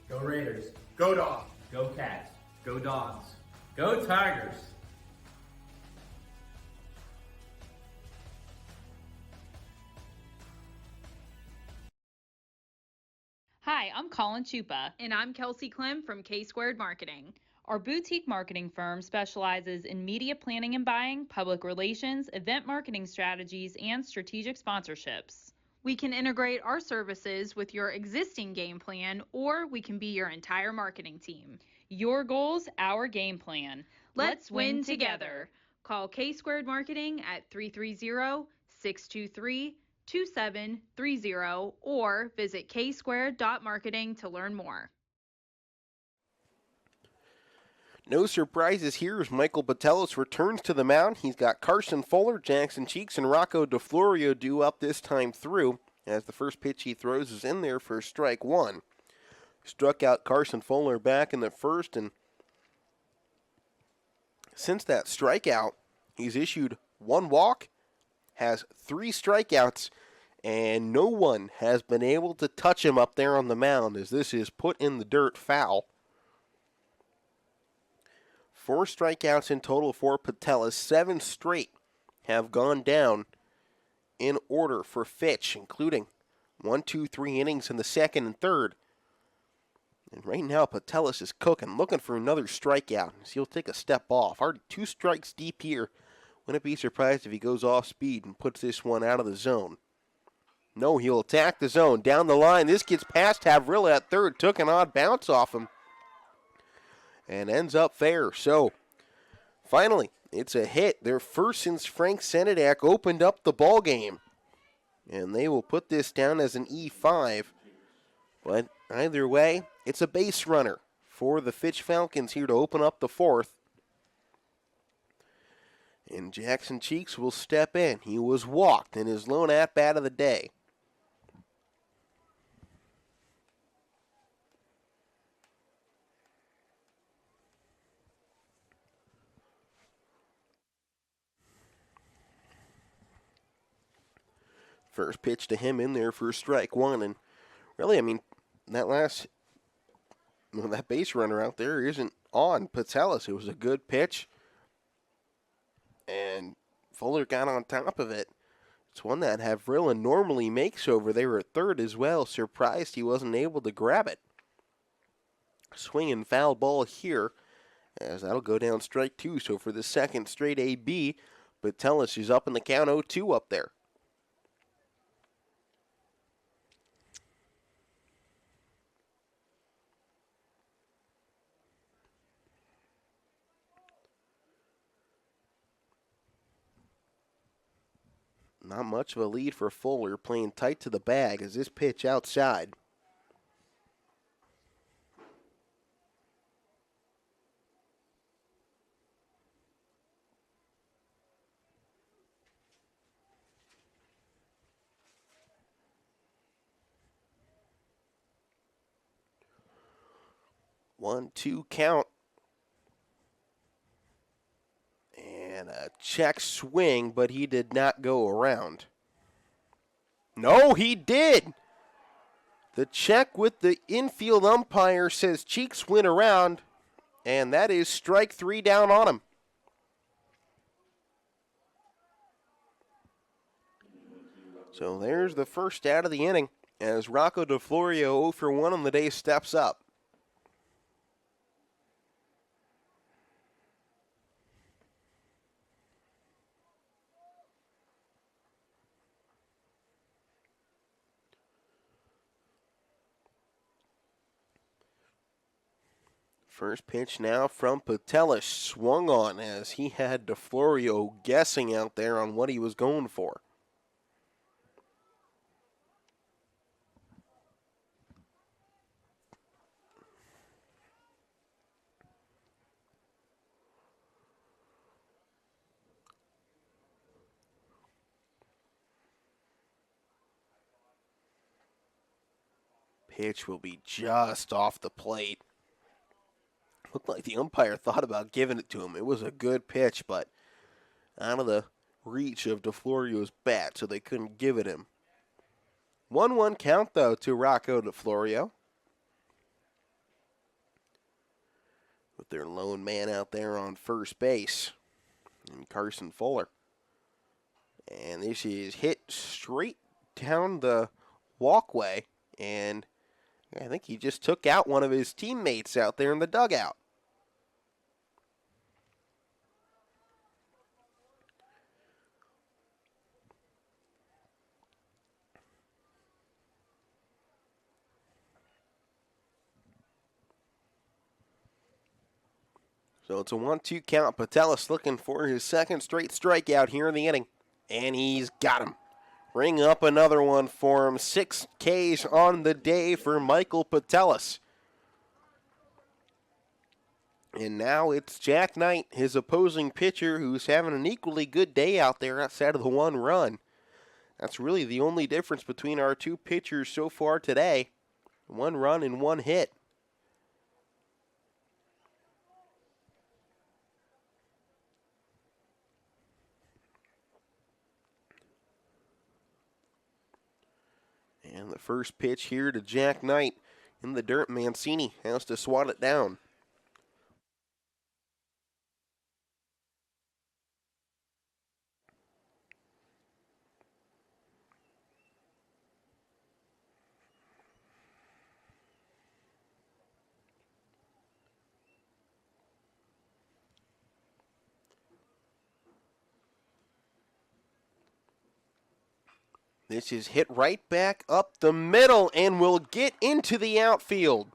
Go Raiders. Go Dogs. Go Cats. Go Dogs. Go Tigers. Hi, I'm Colin Chupa. And I'm Kelsey Clem from K-Squared Marketing. Our boutique marketing firm specializes in media planning and buying, public relations, event marketing strategies, and strategic sponsorships. We can integrate our services with your existing game plan, or we can be your entire marketing team. Your goals, our game plan. Let's win together. Call K-Squared Marketing at 330-623-2730 or visit ksquared.marketing to learn more. No surprises here as Michael Botellos returns to the mound. He's got Carson Fuller, Jackson Cheeks, and Rocco DeFlorio due up this time through, as the first pitch he throws is in there for strike one. Struck out Carson Fuller back in the first, and since that strikeout, he's issued one walk, has 3 strikeouts, and no one has been able to touch him up there on the mound, as this is put in the dirt foul. 4 strikeouts in total for Patelis. 7 straight have gone down in order for Fitch, including 1, 2, 3 innings in the second and third. And right now, Patelis is cooking, looking for another strikeout. So he'll take a step off. Already 2 strikes deep here. Wouldn't be surprised if he goes off speed and puts this one out of the zone. No, he'll attack the zone. Down the line, this gets past Havrilla at third. Took an odd bounce off him. And ends up fair. So, finally, it's a hit. Their first since Frank Senedak opened up the ball game. And they will put this down as an E5. But either way, it's a base runner for the Fitch Falcons here to open up the fourth. And Jackson Cheeks will step in. He was walked in his lone at-bat of the day. First pitch to him in there for strike one. And really, I mean, that base runner out there isn't on Patelis. It was a good pitch. And Fuller got on top of it. It's one that Havrilla normally makes over there at third as well. Surprised he wasn't able to grab it. Swinging foul ball here, as that'll go down strike two. So for the second straight AB, Patelis is up in the count 0-2 up there. Not much of a lead for Fuller, playing tight to the bag as this pitch outside. One-two count. And a check swing, but he did not go around. No, he did. The check with the infield umpire says Cheeks went around, and that is strike 3 down on him. So there's the first out of the inning as Rocco DeFlorio 0 for 1 on the day steps up. First pitch now from Patelis, swung on as he had DeFlorio guessing out there on what he was going for. Pitch will be just off the plate. Looked like the umpire thought about giving it to him. It was a good pitch, but out of the reach of DeFlorio's bat, so they couldn't give it him. 1-1 count, though, to Rocco DeFlorio. With their lone man out there on first base, and Carson Fuller. And this is hit straight down the walkway, and I think he just took out one of his teammates out there in the dugout. So it's a 1-2 count. Patelis looking for his second straight strikeout here in the inning. And he's got him. Ring up another one for him. 6 Ks on the day for Michael Patelis. And now it's Jack Knight, his opposing pitcher, who's having an equally good day out there outside of the 1 run. That's really the only difference between our 2 pitchers so far today. 1 run and 1 hit. And the first pitch here to Jack Knight in the dirt. Mancini has to swat it down. This is hit right back up the middle and will get into the outfield.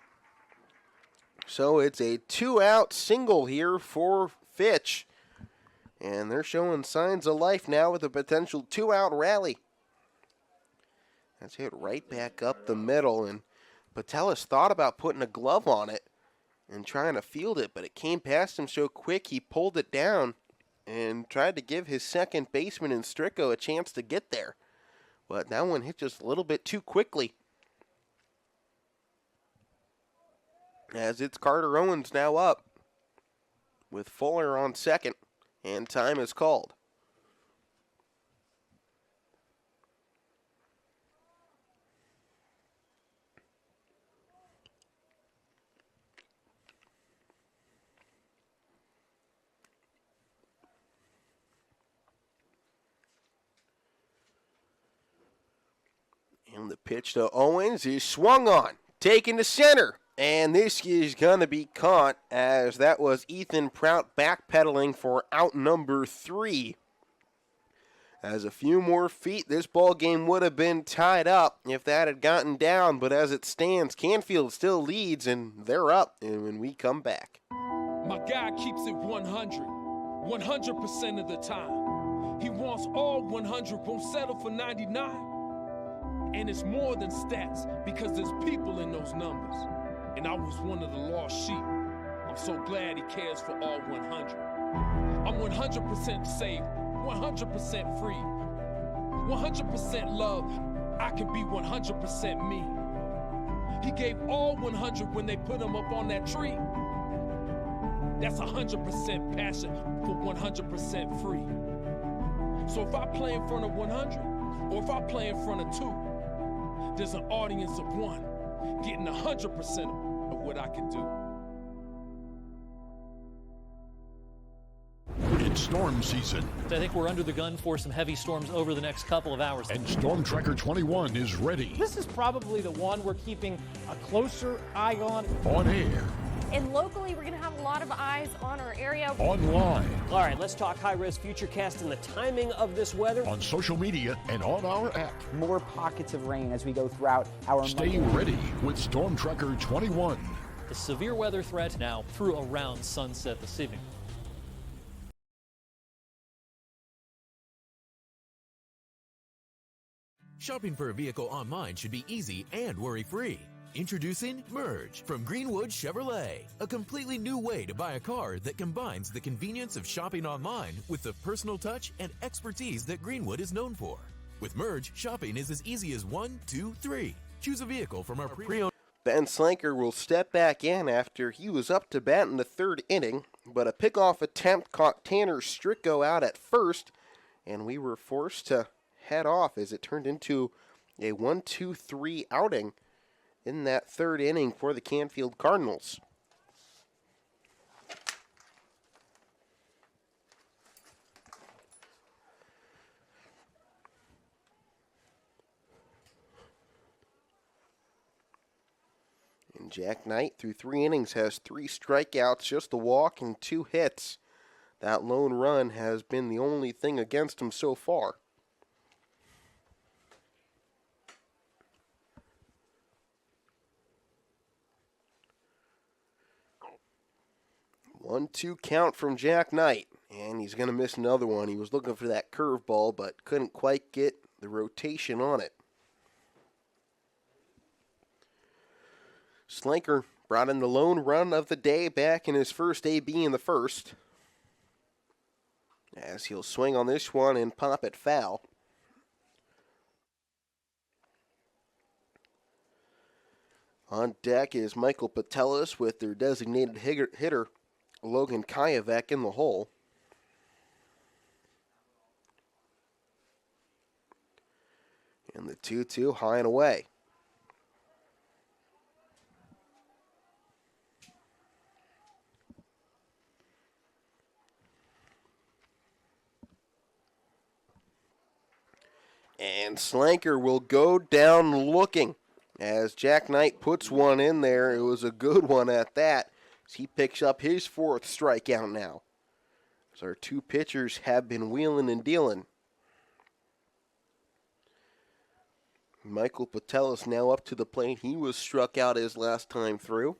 So it's a 2-out single here for Fitch. And they're showing signs of life now with a potential 2-out rally. That's hit right back up the middle, and Patelis thought about putting a glove on it and trying to field it, but it came past him so quick he pulled it down and tried to give his second baseman in Stricko a chance to get there. But that one hit just a little bit too quickly. As it's Carter Owens now up with Fuller on second, and time is called. And the pitch to Owens is swung on, taken to center. And this is going to be caught, as that was Ethan Prout backpedaling for out number 3. As a few more feet, this ball game would have been tied up if that had gotten down. But as it stands, Canfield still leads, and they're up and when we come back. My guy keeps it 100% of the time. He wants all 100, won't settle for 99. And it's more than stats because there's people in those numbers. And I was one of the lost sheep. I'm so glad he cares for all 100. I'm 100% safe, 100% free, 100% love. I can be 100% me. He gave all 100 when they put him up on that tree. That's 100% passion for 100% free. So if I play in front of 100, or if I play in front of 2, there's an audience of 1 getting 100% of what I can do. It's storm season. I think we're under the gun for some heavy storms over the next couple of hours. And Storm Tracker 21 is ready. This is probably the one we're keeping a closer eye on. On air. And locally, we're going to have a lot of eyes on our area. Online. All right, let's talk high-risk futurecast and the timing of this weather. On social media and on our app. More pockets of rain as we go throughout our Stay ready with Storm Tracker 21. The severe weather threat now through around sunset this evening. Shopping for a vehicle online should be easy and worry-free. Introducing Merge from Greenwood Chevrolet, a completely new way to buy a car that combines the convenience of shopping online with the personal touch and expertise that Greenwood is known for. With Merge, shopping is as easy as 1, 2, 3. Choose a vehicle from our pre-owned. Ben Slanker will step back in after he was up to bat in the 3rd inning, but a pickoff attempt caught Tanner Stricko out at first, and we were forced to head off as it turned into a 1-2-3 outing in that 3rd inning for the Canfield Cardinals. And Jack Knight, through 3 innings, has 3 strikeouts, just a walk and 2 hits. That lone run has been the only thing against him so far. One-two count from Jack Knight, and he's going to miss another one. He was looking for that curveball, but couldn't quite get the rotation on it. Slanker brought in the lone run of the day back in his first AB in the 1st, as he'll swing on this one and pop it foul. On deck is Michael Patelis with their designated hitter, Logan Kayavek, in the hole. And the 2-2 high and away. And Slanker will go down looking as Jack Knight puts one in there. It was a good one at that. He picks up his 4th strikeout now. So our 2 pitchers have been wheeling and dealing. Michael Patelis now up to the plate. He was struck out his last time through.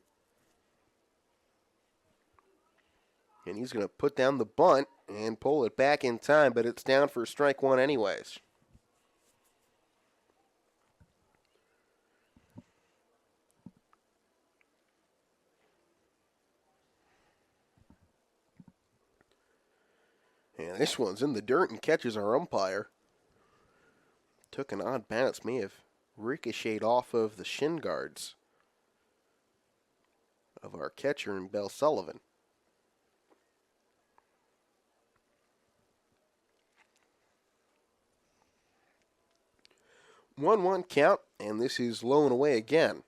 And he's going to put down the bunt and pull it back in time, but it's down for strike 1 anyways. And this one's in the dirt and catches our umpire. Took an odd bounce, may have ricocheted off of the shin guards of our catcher in Bell Sullivan. One count, and this is low and away again.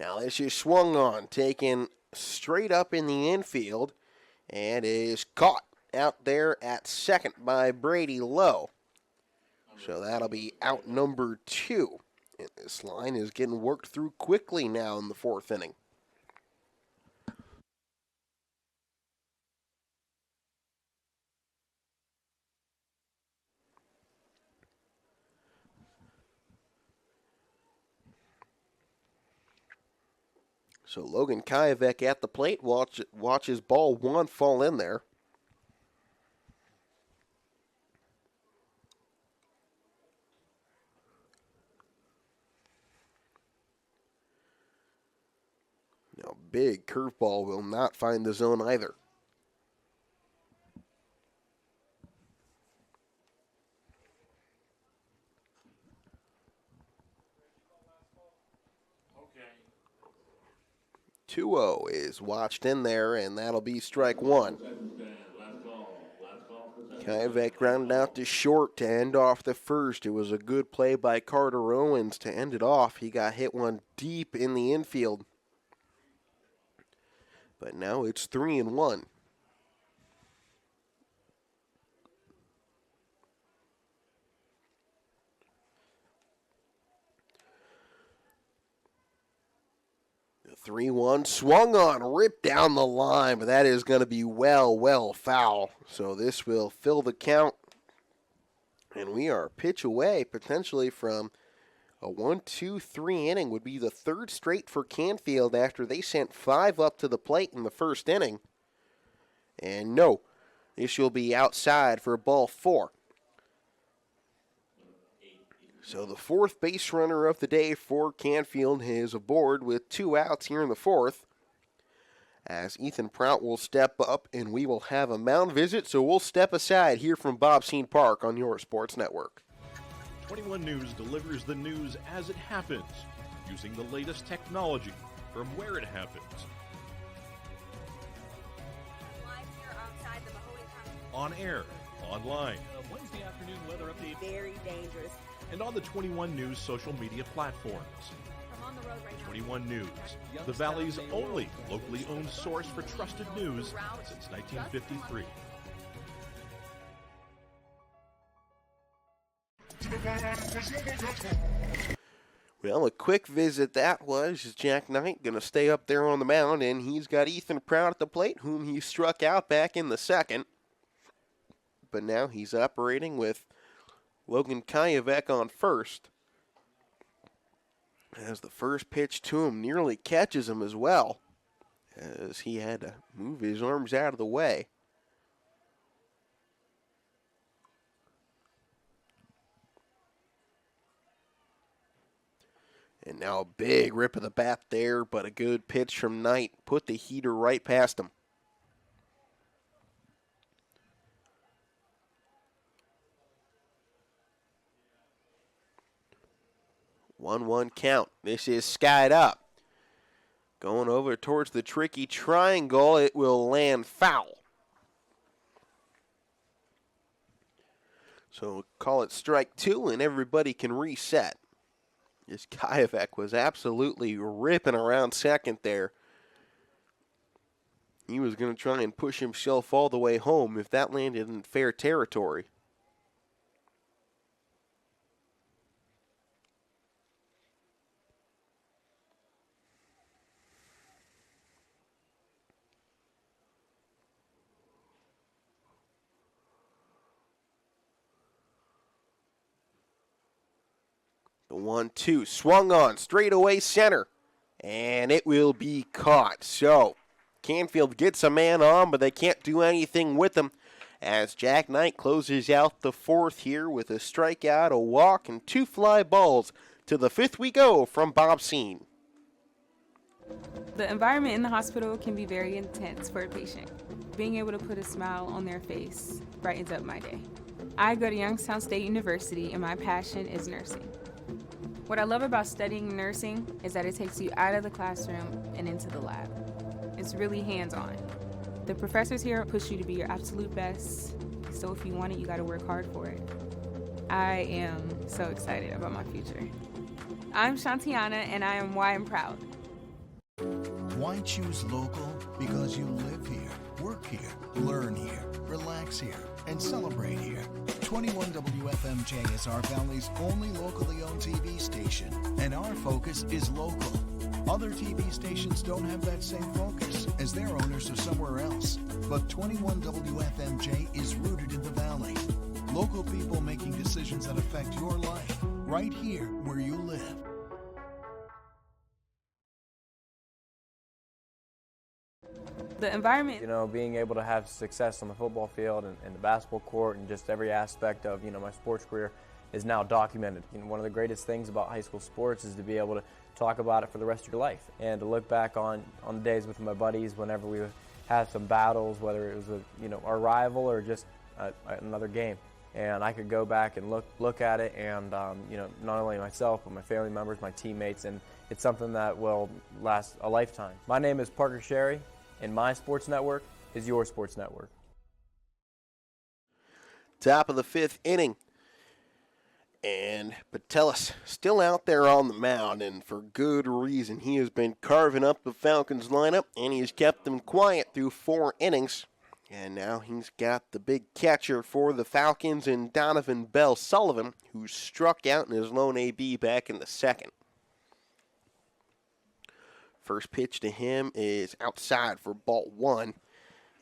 Now this is swung on, taken straight up in the infield, and is caught out there at second by Brady Lowe. So that'll be out number 2. And this line is getting worked through quickly now in the 4th inning. So Logan Kajavec at the plate. Watches ball one fall in there. Now, big curveball will not find the zone either. Okay. 2-0 is watched in there, and that'll be strike one. Kajavec grounded out to short to end off the first. It was a good play by Carter Owens to end it off. He got hit one deep in the infield. But now it's 3-1. The 3-1 swung on, ripped down the line, but that is going to be well foul. So this will fill the count. And we are a pitch away potentially from a 1-2-3 inning. Would be the third straight for Canfield after they sent 5 up to the plate in the first inning. And no, this will be outside for ball 4. So the fourth base runner of the day for Canfield is aboard with 2 outs here in the fourth. As Ethan Prout will step up and we will have a mound visit. So we'll step aside here from Bob Scene Park on your sports network. 21 News delivers the news as it happens, using the latest technology from where it happens. On air, online, Wednesday afternoon weather update. Very dangerous. and on the 21 News social media platforms. I'm on the road right now. 21 News, the Valley's only locally owned source for trusted news since 1953. Well, a quick visit that was. Jack Knight going to stay up there on the mound, and he's got Ethan Prout at the plate, whom he struck out back in the second. But now he's operating with Logan Kajavec on first. As the first pitch to him nearly catches him as well, as he had to move his arms out of the way. And now a big rip of the bat there, but a good pitch from Knight put the heater right past him. One count. This is skied up. Going over towards the tricky triangle. It will land foul. So call it strike 2 and everybody can reset. This Kajavec was absolutely ripping around second there. He was going to try and push himself all the way home if that landed in fair territory. The 1-2 swung on straight away center, and it will be caught. So Canfield gets a man on, but they can't do anything with him as Jack Knight closes out the fourth here with a strikeout, a walk, and 2 fly balls. To the 5th we go from Bob Scene. The environment in the hospital can be very intense for a patient. Being able to put a smile on their face brightens up my day. I go to Youngstown State University, and my passion is nursing. What I love about studying nursing is that it takes you out of the classroom and into the lab. It's really hands-on. The professors here push you to be your absolute best, so if you want it, you gotta work hard for it. I am so excited about my future. I'm Shantiana, and I am why I'm proud. Why choose local? Because you live here, work here, learn here, relax here, and celebrate here. 21 WFMJ is our Valley's only locally owned TV station, and our focus is local. Other TV stations don't have that same focus, as their owners are somewhere else. But 21 WFMJ is rooted in the Valley. Local people making decisions that affect your life, right here where you live. The environment. Being able to have success on the football field and the basketball court and just every aspect of, my sports career is now documented. One of the greatest things about high school sports is to be able to talk about it for the rest of your life and to look back on the days with my buddies whenever we had some battles, whether it was with, our rival or just another game. And I could go back and look at it and, not only myself, but my family members, my teammates, and it's something that will last a lifetime. My name is Parker Sherry, and my sports network is your sports network. Top of the 5th inning. And Patelis still out there on the mound, and for good reason. He has been carving up the Falcons lineup, and he has kept them quiet through 4 innings. And now he's got the big catcher for the Falcons in Donovan Bell Sullivan, who struck out in his lone AB back in the 2nd. First pitch to him is outside for ball 1.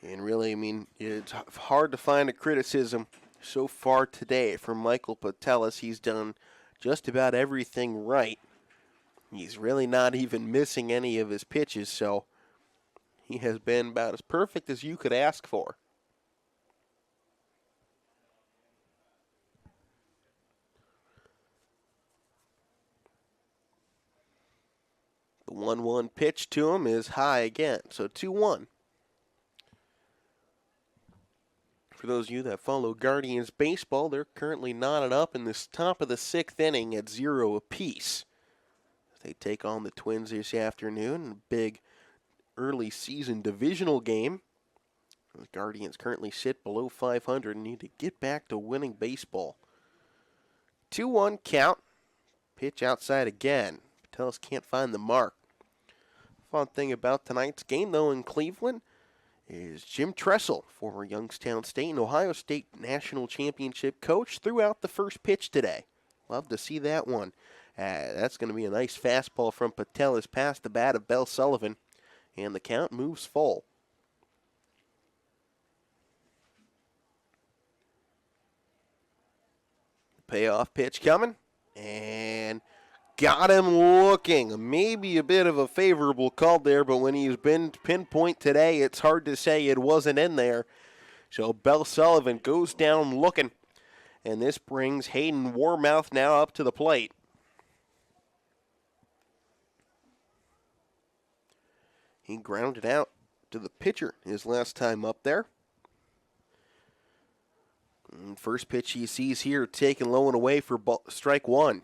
And really, it's hard to find a criticism so far today from Michael Patelis. He's done just about everything right. He's really not even missing any of his pitches, so he has been about as perfect as you could ask for. The 1-1 pitch to him is high again, so 2-1. For those of you that follow Guardians baseball, they're currently knotted up in this top of the 6th inning at 0 apiece. They take on the Twins this afternoon, a big early season divisional game. The Guardians currently sit below 500 and need to get back to winning baseball. 2-1 count. Pitch outside again. Patelis can't find the mark. Fun thing about tonight's game, though, in Cleveland is Jim Tressel, former Youngstown State and Ohio State National Championship coach, threw out the first pitch today. Love to see that one. That's going to be a nice fastball from Patelis past the bat of Bell Sullivan, and the count moves full. Payoff pitch coming, and got him looking. Maybe a bit of a favorable call there, but when he's been pinpoint today, it's hard to say it wasn't in there. So Bell Sullivan goes down looking, and this brings Hayden Warmouth now up to the plate. He grounded out to the pitcher his last time up there. And first pitch he sees here taken low and away for strike 1.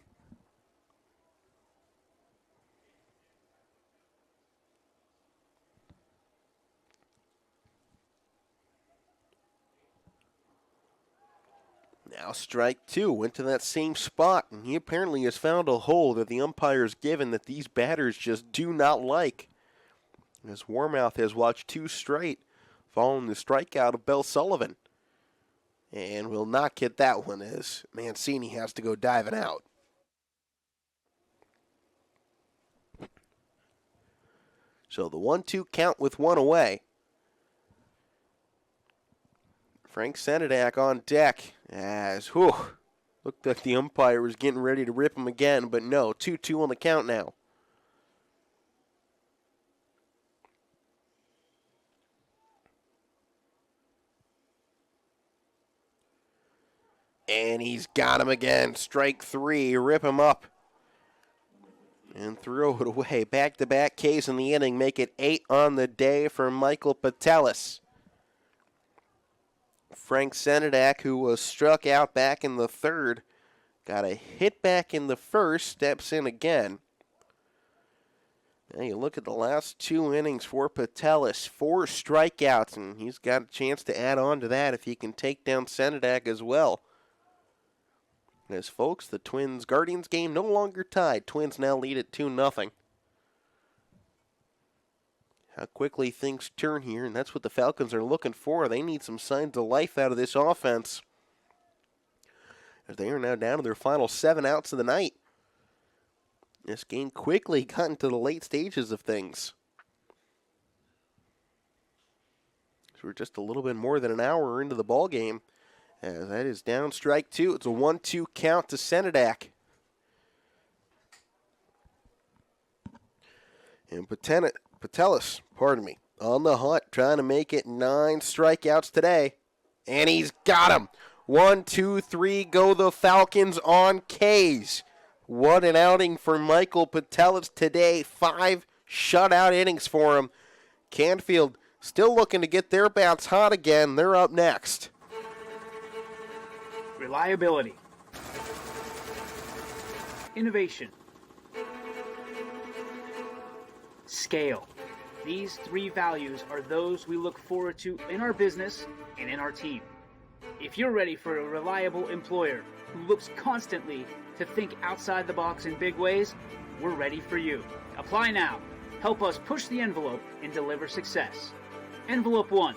Now strike 2, went to that same spot, and he apparently has found a hole that the umpire's given that these batters just do not like. As Warmouth has watched 2 straight following the strikeout of Bell Sullivan. And will not get that one as Mancini has to go diving out. So the 1-2 count with 1 away. Frank Senedak on deck as, looked like the umpire was getting ready to rip him again, but no, 2-2 on the count now. And he's got him again. Strike 3. Rip him up. And throw it away. Back-to-back Ks in the inning. Make it 8 on the day for Michael Patelis. Frank Senedak, who was struck out back in the 3rd, got a hit back in the 1st, steps in again. Now you look at the last 2 innings for Patelis. 4 strikeouts, and he's got a chance to add on to that if he can take down Senedak as well. As folks, the Twins-Guardians game no longer tied. Twins now lead at 2-0. How quickly things turn here, and that's what the Falcons are looking for. They need some signs of life out of this offense, as they are now down to their final 7 outs of the night. This game quickly got into the late stages of things. So we're just a little bit more than an hour into the ball game. As that is down strike 2. It's a 1-2 count to Senedak. And Patelis, on the hunt, trying to make it 9 strikeouts today. And he's got him. 1, 2, 3, go the Falcons on K's. What an outing for Michael Patelis today. 5 shutout innings for him. Canfield still looking to get their bats hot again. They're up next. Reliability. Innovation. Scale. These 3 values are those we look forward to in our business and in our team. If you're ready for a reliable employer who looks constantly to think outside the box in big ways, we're ready for you. Apply now. Help us push the envelope and deliver success. Envelope 1.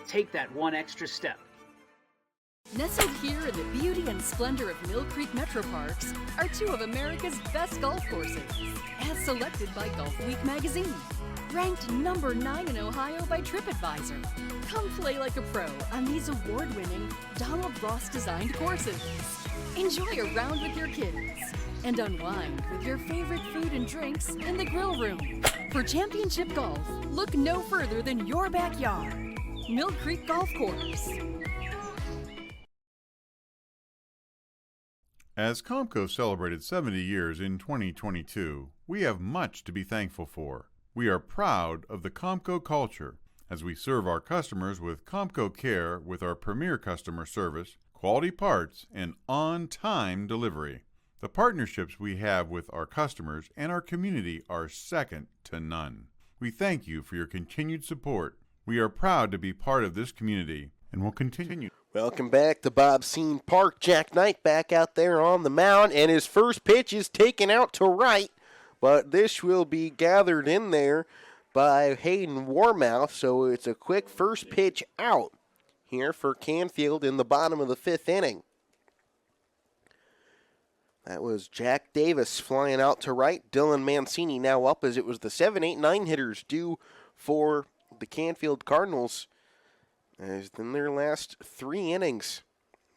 Take that one extra step. Nestled here in the beauty and splendor of Mill Creek Metro Parks are 2 of America's best golf courses, as selected by Golf Week magazine. Ranked number 9 in Ohio by TripAdvisor. Come play like a pro on these award-winning Donald Ross-designed courses. Enjoy a round with your kids and unwind with your favorite food and drinks in the grill room. For championship golf, look no further than your backyard. Mill Creek Golf Course. As Comco celebrated 70 years in 2022, we have much to be thankful for. We are proud of the Comco culture as we serve our customers with Comco Care with our premier customer service, quality parts, and on-time delivery. The partnerships we have with our customers and our community are second to none. We thank you for your continued support. We are proud to be part of this community and will continue. Welcome back to Bob Scene Park. Jack Knight back out there on the mound, and his first pitch is taken out to right, but this will be gathered in there by Hayden Warmouth, so it's a quick first pitch out here for Canfield in the bottom of the 5th inning. That was Jack Davis flying out to right. Dylan Mancini now up as it was the 7, 8, 9 hitters due for the Canfield Cardinals. As in their last 3 innings,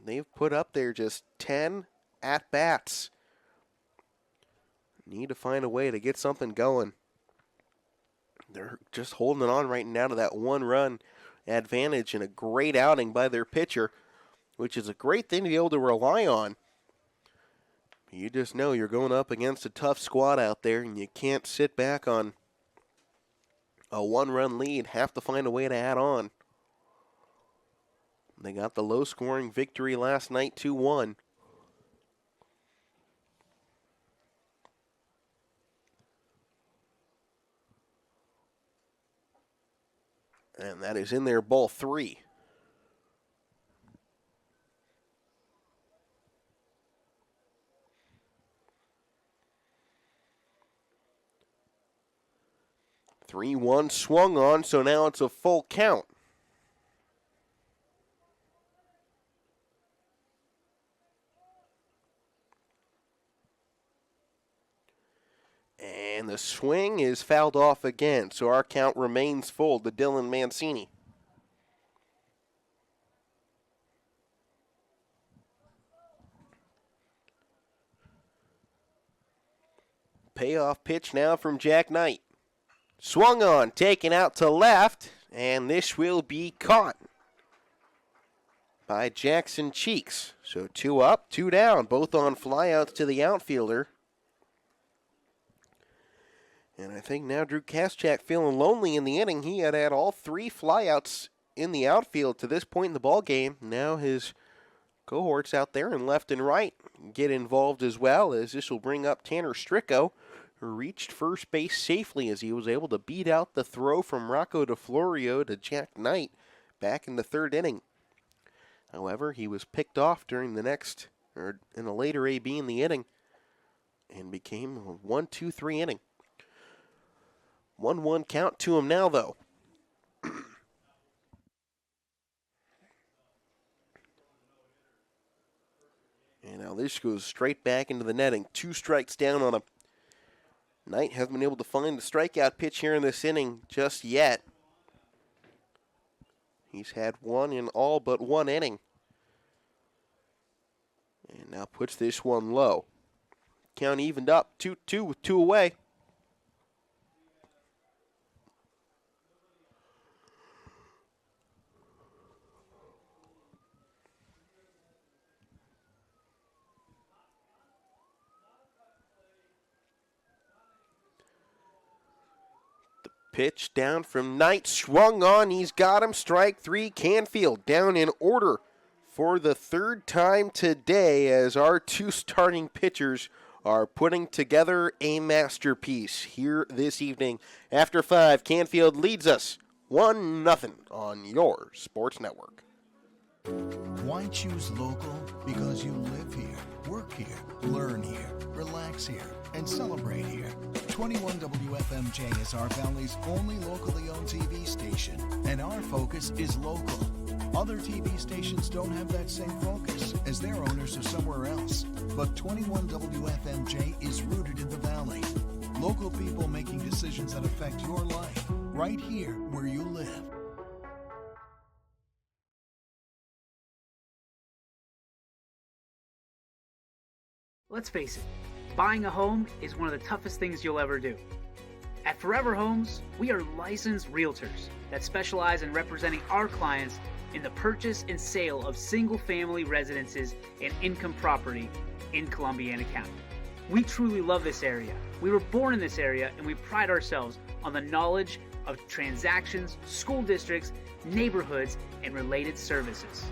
they've put up there just 10 at-bats. Need to find a way to get something going. They're just holding on right now to that 1-run advantage, and a great outing by their pitcher, which is a great thing to be able to rely on. You just know you're going up against a tough squad out there, and you can't sit back on a 1-run lead. Have to find a way to add on. They got the low-scoring victory last night, 2-1. And that is in there, ball 3. Three, 1 swung on, so now it's a full count. And the swing is fouled off again, so our count remains full to Dylan Mancini. Payoff pitch now from Jack Knight. Swung on, taken out to left, and this will be caught by Jackson Cheeks. So 2 up, 2 down, both on flyouts to the outfielder. And I think now Drew Kaschak feeling lonely in the inning. He had all 3 flyouts in the outfield to this point in the ball game. Now his cohorts out there in left and right get involved as well, as this will bring up Tanner Stricko, who reached first base safely as he was able to beat out the throw from Rocco DeFlorio to Jack Knight back in the 3rd inning. However, he was picked off during the next, or in a later AB in the inning, and became a 1-2-3 inning. 1-1 count to him now, though. And now this goes straight back into the netting. 2 strikes down on him. Knight hasn't been able to find the strikeout pitch here in this inning just yet. He's had 1 in all but 1 inning. And now puts this one low. Count evened up, 2-2 with 2 away. Pitch down from Knight, swung on, he's got him, strike three. Canfield down in order for the third time today as our two starting pitchers are putting together a masterpiece here this evening. After 5, Canfield leads us 1-0 on your sports network. Why choose local? Because you live here, work here, learn here, relax here, and celebrate here. 21 WFMJ is our Valley's only locally owned TV station, and our focus is local. Other TV stations don't have that same focus, as their owners are somewhere else. But 21 WFMJ is rooted in the Valley. Local people making decisions that affect your life, right here where you live. Let's face it, buying a home is one of the toughest things you'll ever do. At Forever Homes, we are licensed realtors that specialize in representing our clients in the purchase and sale of single-family residences and income property in Columbiana County. We truly love this area. We were born in this area, and we pride ourselves on the knowledge of transactions, school districts, neighborhoods, and related services.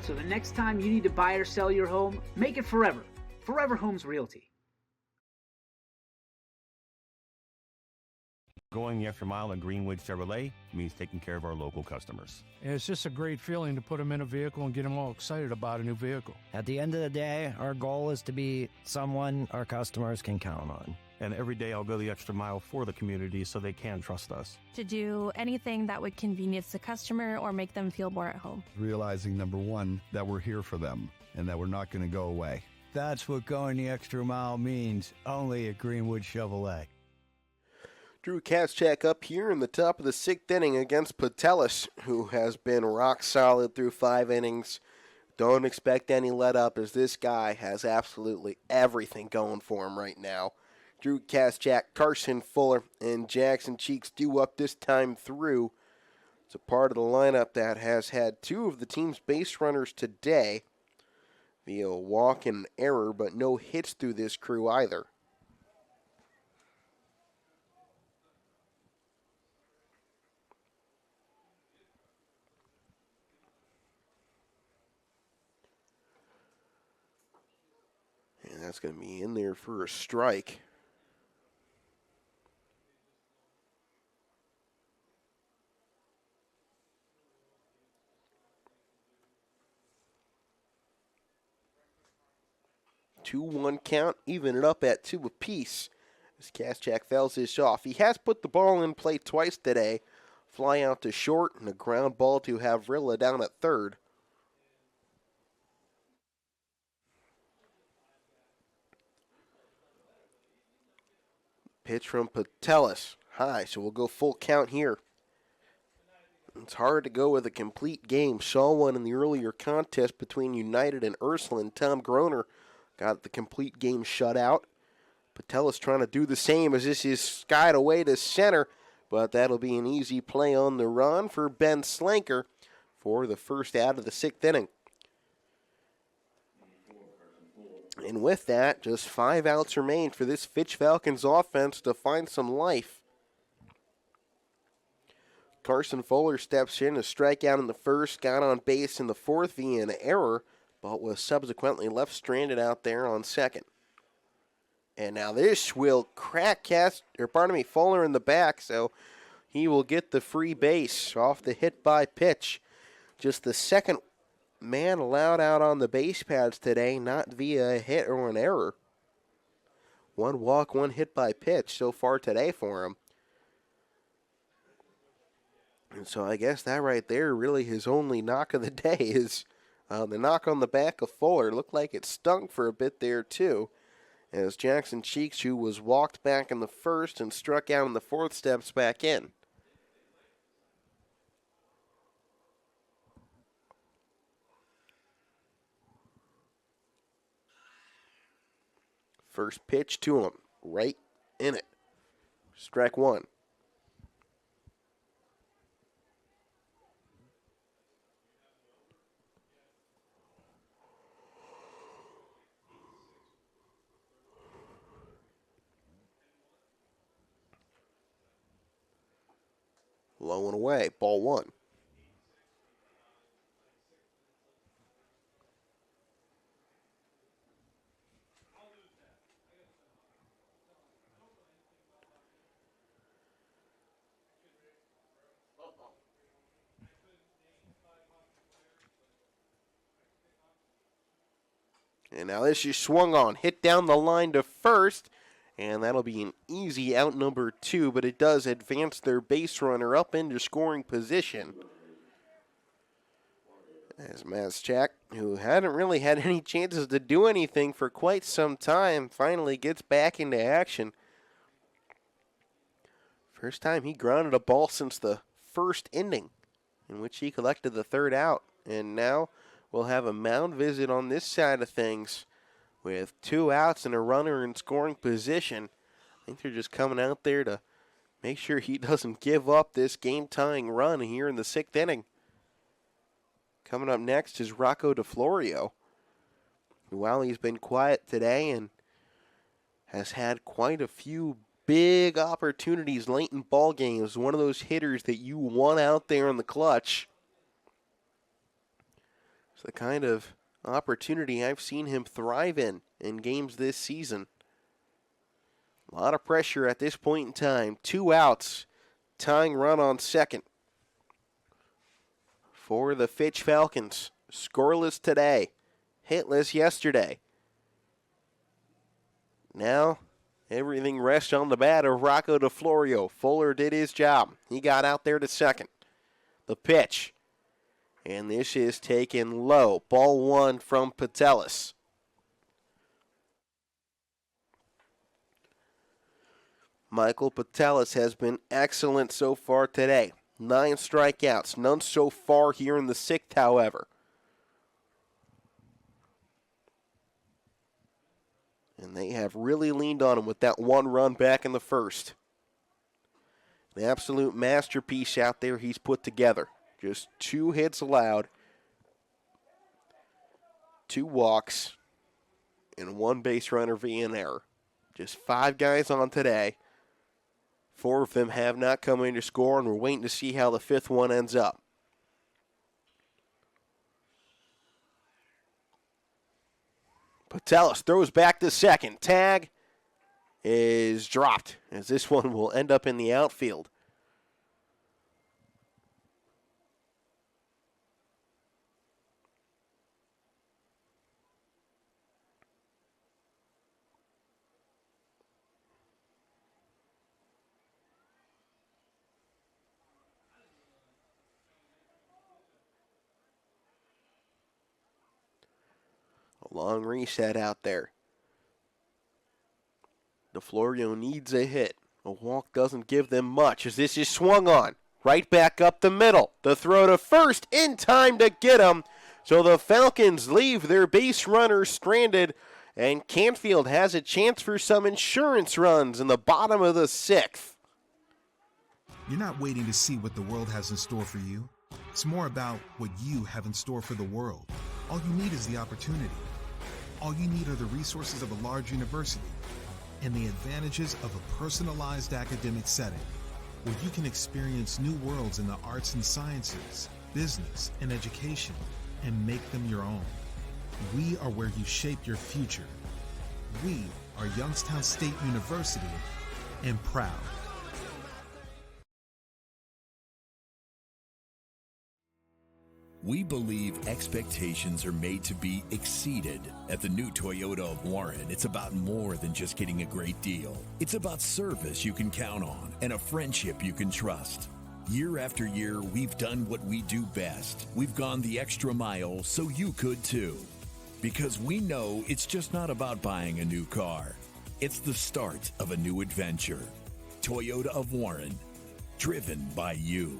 So the next time you need to buy or sell your home, make it Forever. Forever Homes Realty. Going the extra mile at Greenwood Chevrolet means taking care of our local customers. And it's just a great feeling to put them in a vehicle and get them all excited about a new vehicle. At the end of the day, our goal is to be someone our customers can count on. And every day I'll go the extra mile for the community so they can trust us. To do anything that would convenience the customer or make them feel more at home. Realizing, number one, that we're here for them and that we're not going to go away. That's what going the extra mile means, only at Greenwood Chevrolet. Drew Kaschak up here in the top of the 6th inning against Patelis, who has been rock solid through 5 innings. Don't expect any let up, as this guy has absolutely everything going for him right now. Drew Kaschak, Carson Fuller, and Jackson Cheeks due up this time through. It's a part of the lineup that has had 2 of the team's base runners today via walk and error, but no hits through this crew either. And that's going to be in there for a strike. Two-one count, even it up at 2 apiece as Kaschak fouls this off. He has put the ball in play twice today. Fly out to short and a ground ball to Havrilla down at third. Pitch from Patelis, high, so we'll go full count here. It's hard to go with a complete game. Saw one in the earlier contest between United and Ursuline. Tom Groner got the complete game shut out. Patelis trying to do the same as this is skied away to center, but that'll be an easy play on the run for Ben Slanker for the first out of the 6th inning. And with that, just 5 outs remain for this Fitch Falcons offense to find some life. Carson Fuller steps in, a strikeout in the first, got on base in the 4th via an error, but was subsequently left stranded out there on second. And now this will crack Fuller in the back, so he will get the free base off the hit by pitch. Just the second man allowed out on the base pads today, not via a hit or an error. 1 walk, 1 hit by pitch so far today for him. And so I guess that right there really his only knock of the day is the knock on the back of Fuller. Looked like it stung for a bit there too, as Jackson Cheeks, who was walked back in the first and struck out in the 4th, steps back in. First pitch to him, right in it. Strike 1. Low and away, ball one. And now this is swung on, hit down the line to first, and that'll be an easy out number 2, but it does advance their base runner up into scoring position. As Mazchak, who hadn't really had any chances to do anything for quite some time, finally gets back into action. First time he grounded a ball since the first inning, in which he collected the third out. And now we'll have a mound visit on this side of things with 2 outs and a runner in scoring position. I think they're just coming out there to make sure he doesn't give up this game-tying run here in the 6th inning. Coming up next is Rocco DeFlorio, who, while he's been quiet today and has had quite a few big opportunities late in ball games, one of those hitters that you want out there in the clutch. It's the kind of opportunity I've seen him thrive in games this season. A lot of pressure at this point in time. 2 outs, tying run on second. For the Fitch Falcons, scoreless today, hitless yesterday. Now, everything rests on the bat of Rocco DeFlorio. Fuller did his job. He got out there to second. The pitch. And this is taken low. Ball 1 from Patelis. Michael Patelis has been excellent so far today. 9 strikeouts, none so far here in the 6th, however. And they have really leaned on him with that 1 run back in the first. An absolute masterpiece out there he's put together. Just 2 hits allowed, 2 walks, and 1 base runner via an error. Just 5 guys on today. 4 of them have not come in to score, and we're waiting to see how the 5th one ends up. Patelis throws back to second. Tag is dropped, as this one will end up in the outfield. Long reset out there. DeFlorio needs a hit. A walk doesn't give them much as this is swung on. Right back up the middle. The throw to first in time to get him. So the Falcons leave their base runners stranded, and Canfield has a chance for some insurance runs in the bottom of the 6th. You're not waiting to see what the world has in store for you. It's more about what you have in store for the world. All you need is the opportunity. All you need are the resources of a large university and the advantages of a personalized academic setting where you can experience new worlds in the arts and sciences, business, and education and make them your own. We are where you shape your future. We are Youngstown State University and proud. We believe expectations are made to be exceeded. At the new Toyota of Warren, it's about more than just getting a great deal. It's about service you can count on and a friendship you can trust. Year after year, we've done what we do best. We've gone the extra mile so you could too. Because we know it's just not about buying a new car. It's the start of a new adventure. Toyota of Warren, driven by you.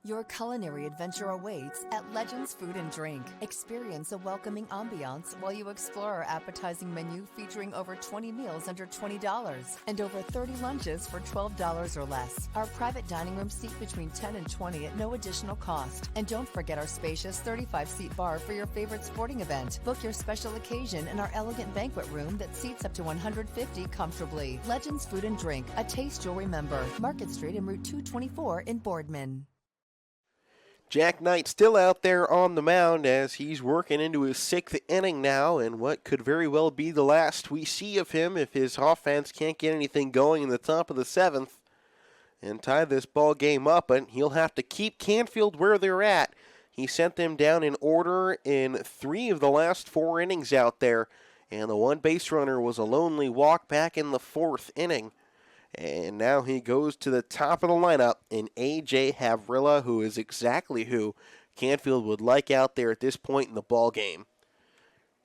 Your culinary adventure awaits at Legends Food and Drink. Experience a welcoming ambiance while you explore our appetizing menu featuring over 20 meals under $20 and over 30 lunches for $12 or less. Our private dining room seat between 10 and 20 at no additional cost. And don't forget our spacious 35-seat bar for your favorite sporting event. Book your special occasion in our elegant banquet room that seats up to 150 comfortably. Legends Food and Drink, a taste you'll remember. Market Street and Route 224 in Boardman. Jack Knight still out there on the mound as he's working into his 6th inning now, and what could very well be the last we see of him if his offense can't get anything going in the top of the 7th and tie this ball game up. But he'll have to keep Canfield where they're at. He sent them down in order in 3 of the last 4 innings out there, and the one base runner was a lonely walk back in the 4th inning. And now he goes to the top of the lineup in A.J. Havrilla, who is exactly who Canfield would like out there at this point in the ball game.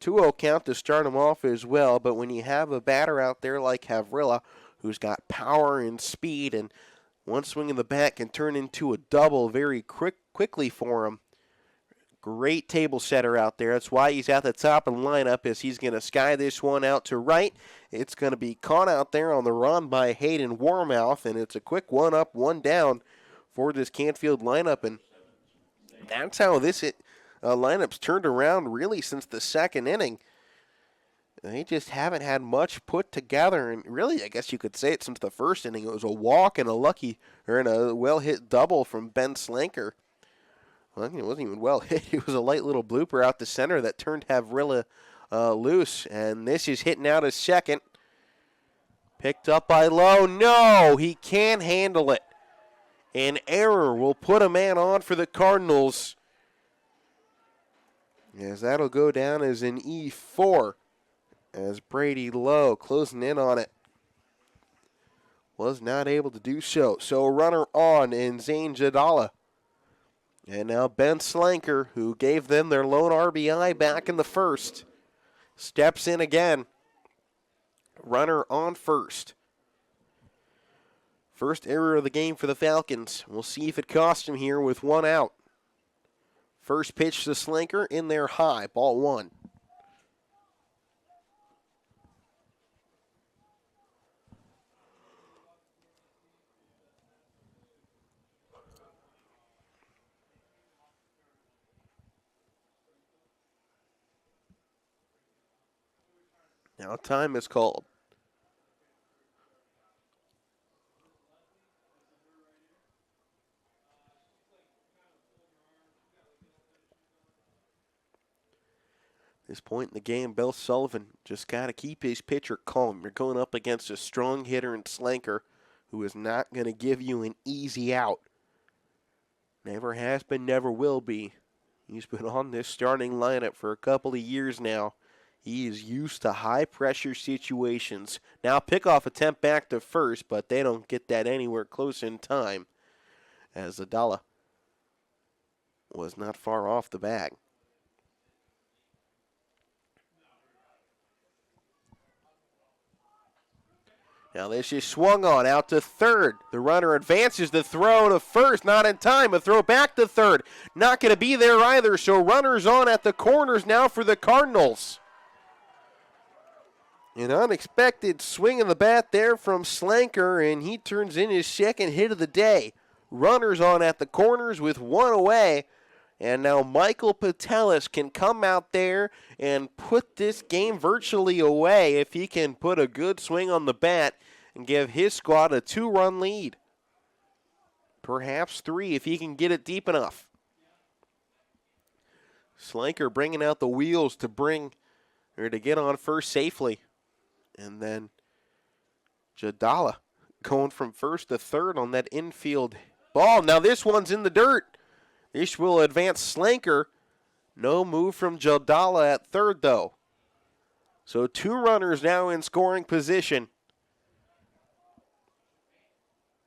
2-0 count to start him off as well, but when you have a batter out there like Havrilla, who's got power and speed, and one swing of the bat can turn into a double very quickly for him. Great table setter out there. That's why he's at the top of the lineup, as he's going to sky this one out to right. It's going to be caught out there on the run by Hayden Warmouth, and it's a quick 1 up, 1 down for this Canfield lineup. And that's how this lineup's turned around really since the 2nd inning. They just haven't had much put together, and really, I guess you could say it since the 1st inning. It was a walk and a well-hit double from Ben Slanker. Well, it wasn't even well hit. It was a light little blooper out the center that turned Havrilla loose. And this is hitting out a second. Picked up by Lowe. No, he can't handle it. An error will put a man on for the Cardinals, as that'll go down as an E4, as Brady Lowe closing in on it was not able to do so. So a runner on in Zane Jadala. And now Ben Slanker, who gave them their lone RBI back in the 1st, steps in again. Runner on first. First error of the game for the Falcons. We'll see if it costs him here with 1 out. First pitch to Slanker in there high, ball 1. Now time is called. This point in the game, Bill Sullivan just got to keep his pitcher calm. You're going up against a strong hitter in Slanker, who is not going to give you an easy out. Never has been, never will be. He's been on this starting lineup for a couple of years now. He is used to high-pressure situations. Now pickoff attempt back to first, but they don't get that anywhere close in time, as Adala was not far off the bag. Now this is swung on out to third. The runner advances the throw to first, not in time. A throw back to third, not going to be there either. So runners on at the corners now for the Cardinals. An unexpected swing of the bat there from Slanker, and he turns in his 2nd hit of the day. Runners on at the corners with 1 away. And now Michael Patelis can come out there and put this game virtually away if he can put a good swing on the bat and give his squad a 2-run lead. Perhaps 3 if he can get it deep enough. Slanker bringing out the wheels to get on first safely. And then Jadala going from first to third on that infield ball. Now this one's in the dirt. This will advance Slanker. No move from Jadala at third, though. So 2 runners now in scoring position.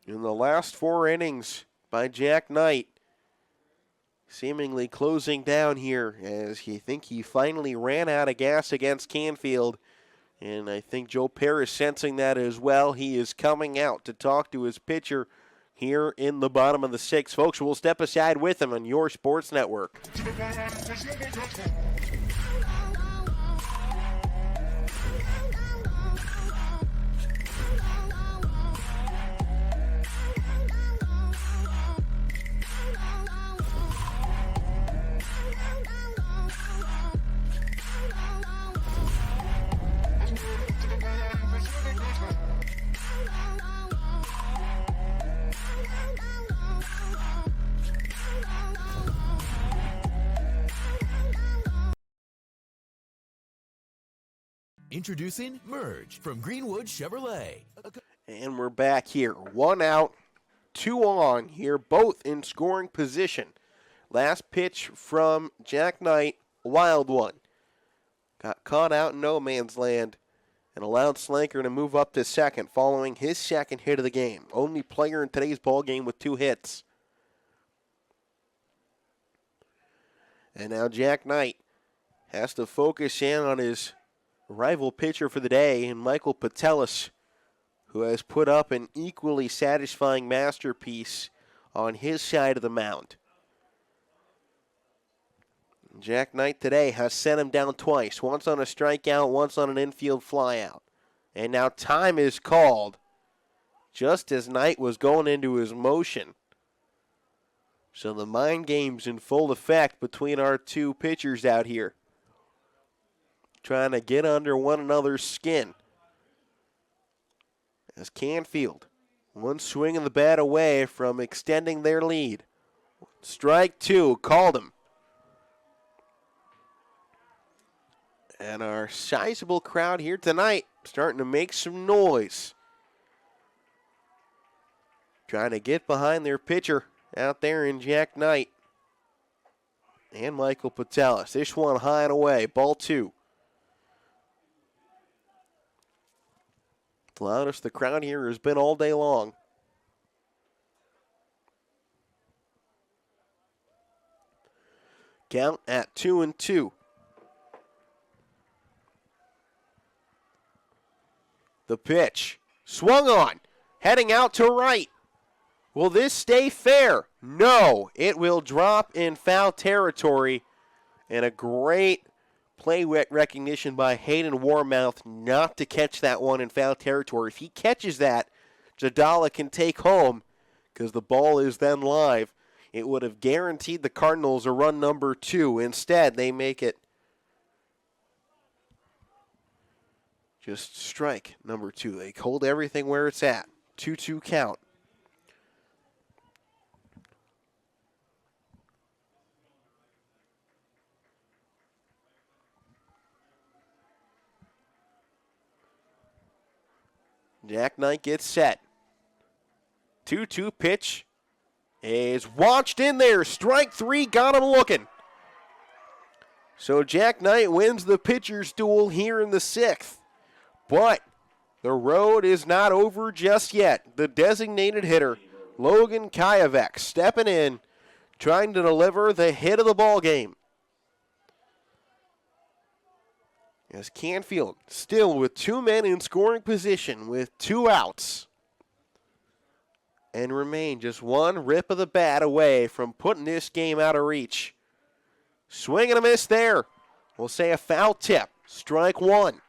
In the last 4 innings by Jack Knight. Seemingly closing down here, as he finally ran out of gas against Canfield. And I think Joe Parrish sensing that as well. He is coming out to talk to his pitcher, here in the bottom of the sixth. Folks, we'll step aside with them on your sports network. Introducing Merge from Greenwood Chevrolet. And we're back here. 1 out, 2 on here, both in scoring position. Last pitch from Jack Knight, a wild one. Got caught out in no man's land and allowed Slanker to move up to second following his second hit of the game. Only player in today's ball game with 2 hits. And now Jack Knight has to focus in on his rival pitcher for the day, and Michael Patelis, who has put up an equally satisfying masterpiece on his side of the mound. Jack Knight today has sent him down twice, once on a strikeout, once on an infield flyout. And now time is called just as Knight was going into his motion. So the mind game's in full effect between our two pitchers out here, trying to get under one another's skin. As Canfield, one swing of the bat away from extending their lead. Strike 2, called him. And our sizable crowd here tonight starting to make some noise, trying to get behind their pitcher out there in Jack Knight and Michael Patelis. This one high and away, ball 2. The loudest the crowd here has been all day long. Count at 2-2. The pitch, swung on, heading out to right. Will this stay fair? No, it will drop in foul territory. And a great play recognition by Hayden Warmouth not to catch that one in foul territory. If he catches that, Jadala can take home because the ball is then live. It would have guaranteed the Cardinals a run number 2. Instead, they make it just strike number 2. They hold everything where it's at. 2-2 count. Jack Knight gets set. 2-2 pitch is watched in there. Strike 3, got him looking. So Jack Knight wins the pitcher's duel here in the 6th. But the road is not over just yet. The designated hitter, Logan Kayavek, stepping in, trying to deliver the hit of the ball game. As Canfield still with 2 men in scoring position with 2 outs, and remain just one rip of the bat away from putting this game out of reach. Swing and a miss there. We'll say a foul tip. Strike 1.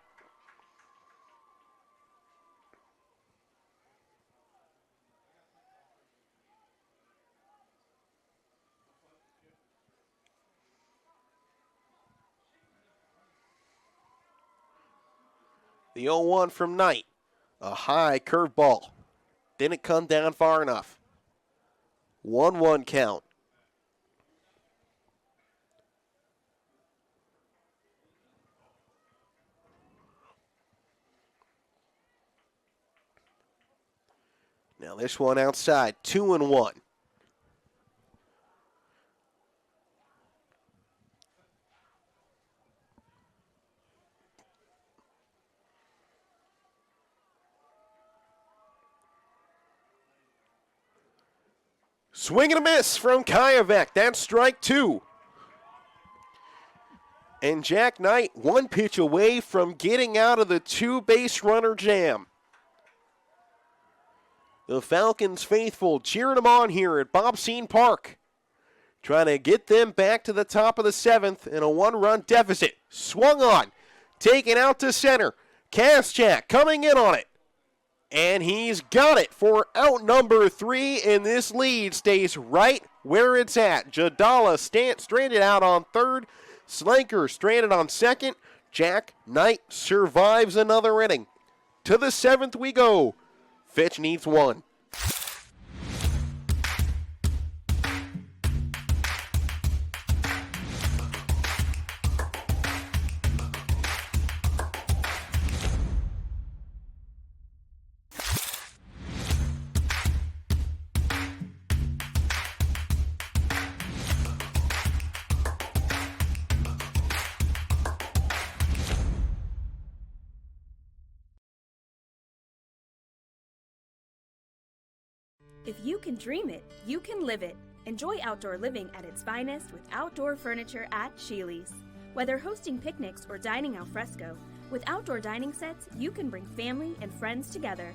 The 0-1 from Knight. A high curveball. Didn't come down far enough. 1-1 count. Now this one outside. 2-1. Swing and a miss from Kayavek. That's strike 2. And Jack Knight, one pitch away from getting out of the 2-base runner jam. The Falcons faithful cheering them on here at Bob Scene Park. Trying to get them back to the top of the 7th in a 1-run deficit. Swung on. Taken out to center. Kaschak coming in on it. And he's got it for out number 3, and this lead stays right where it's at. Jadala stranded out on 3rd. Slanker stranded on 2nd. Jack Knight survives another inning. To the 7th we go. Fitch needs 1. If you can dream it, you can live it. Enjoy outdoor living at its finest with outdoor furniture at Sheely's. Whether hosting picnics or dining al fresco, with outdoor dining sets, you can bring family and friends together.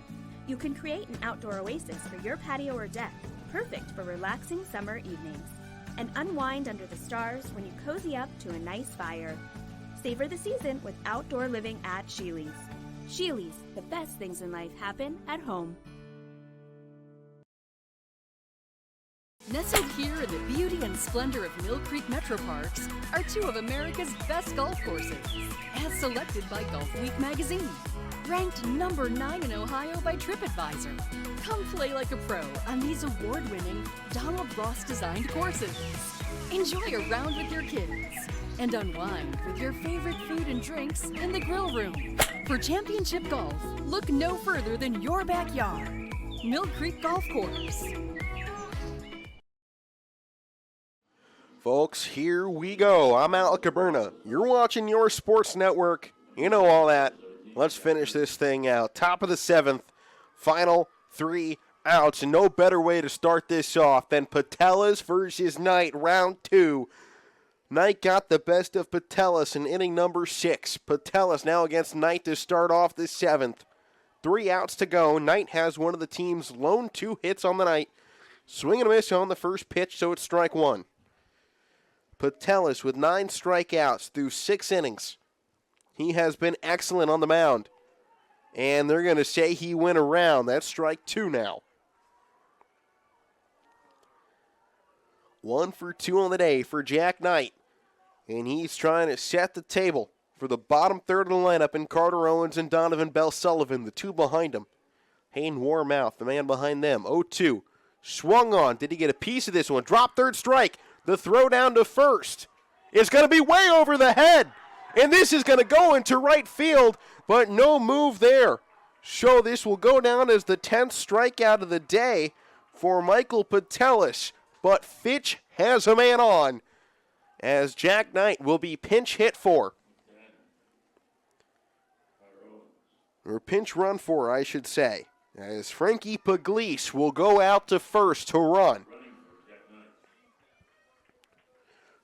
You can create an outdoor oasis for your patio or deck, perfect for relaxing summer evenings. And unwind under the stars when you cozy up to a nice fire. Savor the season with outdoor living at Sheely's. Sheely's, the best things in life happen at home. Nestled here in the beauty and splendor of Mill Creek Metro Parks are 2 of America's best golf courses, as selected by Golf Week magazine. Ranked number 9 in Ohio by TripAdvisor. Come play like a pro on these award-winning Donald Ross-designed courses. Enjoy a round with your kids and unwind with your favorite food and drinks in the grill room. For championship golf, look no further than your backyard. Mill Creek Golf Course. Folks, here we go. I'm Alec Caberna. You're watching your sports network. You know all that. Let's finish this thing out. Top of the 7th. Final 3 outs. And no better way to start this off than Patelis versus Knight, round 2. Knight got the best of Patelis in inning number 6. Patelis now against Knight to start off the 7th. 3 outs to go. Knight has one of the team's lone 2 hits on the night. Swing and a miss on the first pitch, so it's strike 1. Patelis with 9 strikeouts through 6 innings. He has been excellent on the mound. And they're going to say he went around. That's strike 2 now. 1 for 2 on the day for Jack Knight. And he's trying to set the table for the bottom third of the lineup in Carter Owens and Donovan Bell Sullivan, the 2 behind him. Hayden Warmouth, the man behind them, 0-2. Swung on. Did he get a piece of this one? Drop third strike. The throw down to first is going to be way over the head. And this is going to go into right field, but no move there. So this will go down as the 10th strikeout of the day for Michael Patelis. But Fitch has a man on as Jack Knight will be pinch hit for. Or pinch run for, I should say. As Frankie Pugliese will go out to first to run.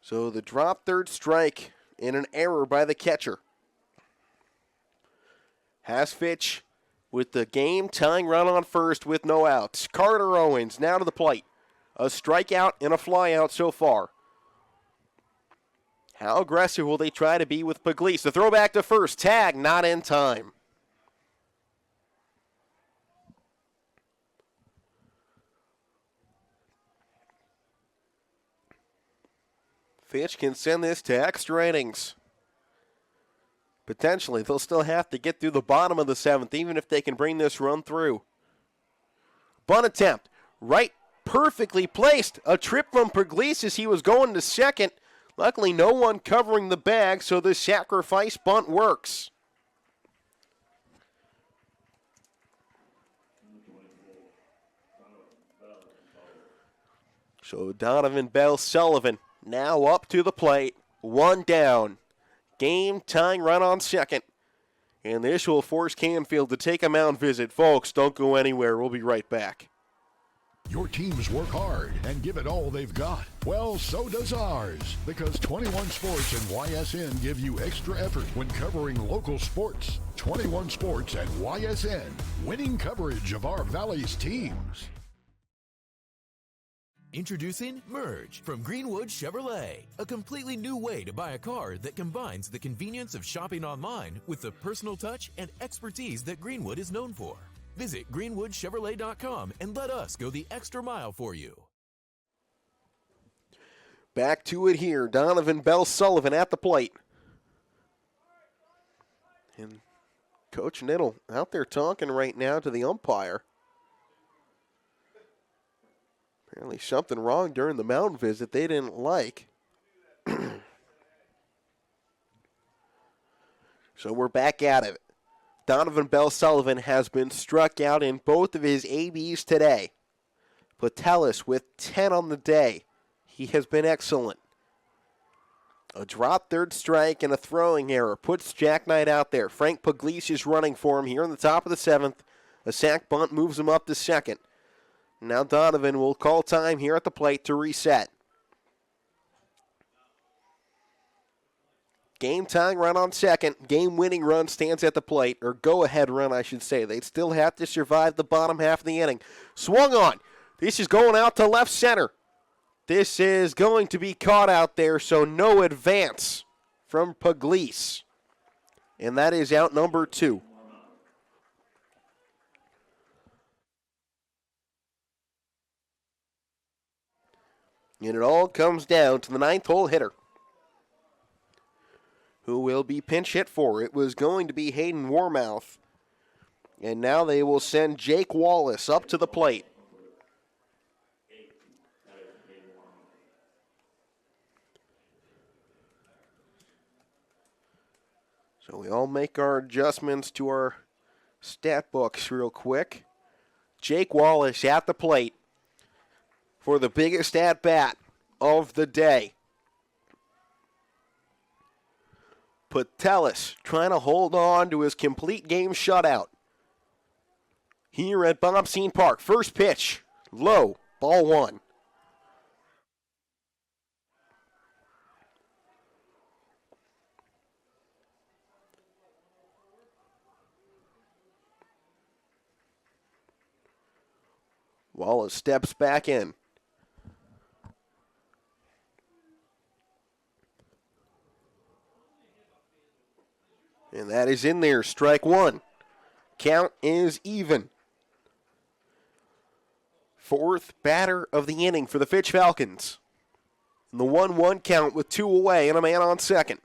So the drop third strike and an error by the catcher. Has Fitch with the game-tying run on first with no outs. Carter Owens now to the plate. A strikeout and a flyout so far. How aggressive will they try to be with Pugliese? The throw back to first. Tag not in time. Fitch can send this to extra innings. Potentially, they'll still have to get through the bottom of the 7th, even if they can bring this run through. Bunt attempt. Right, perfectly placed. A trip from Pugliese as he was going to second. Luckily, no one covering the bag, so the sacrifice bunt works. So Donovan Bell Sullivan now up to the plate, 1 down. Game-tying run on second. And this will force Canfield to take a mound visit. Folks, don't go anywhere. We'll be right back. Your teams work hard and give it all they've got. Well, so does ours, because 21 Sports and YSN give you extra effort when covering local sports. 21 Sports and YSN, winning coverage of our Valley's teams. Introducing Merge from Greenwood Chevrolet, a completely new way to buy a car that combines the convenience of shopping online with the personal touch and expertise that Greenwood is known for. Visit greenwoodchevrolet.com and let us go the extra mile for you. Back to it here. Donovan Bell Sullivan at the plate. And Coach Niddle out there talking right now to the umpire. Apparently something wrong during the mound visit they didn't like. So we're back at it. Donovan Bell Sullivan has been struck out in both of his ABs today. Patelis with 10 on the day. He has been excellent. A drop third strike and a throwing error puts Jack Knight out there. Frank Puglisi is running for him here in the top of the 7th. A sac bunt moves him up to second. Now Donovan will call time here at the plate to reset. Game tying run on second. Game winning run stands at the plate, or go ahead run, I should say. They'd still have to survive the bottom half of the inning. Swung on. This is going out to left center. This is going to be caught out there, so no advance from Puglisi. And that is out number 2. And it all comes down to the 9th hole hitter, who will be pinch hit for. It was going to be Hayden Warmouth. And now they will send Jake Wallace up to the plate. So we all make our adjustments to our stat books real quick. Jake Wallace at the plate for the biggest at-bat of the day. Patelis trying to hold on to his complete game shutout here at Bob Scene Park. First pitch, low, ball 1. Wallace steps back in. And that is in there, strike 1. Count is even. 4th batter of the inning for the Fitch Falcons. And the 1-1 count with 2 away and a man on second.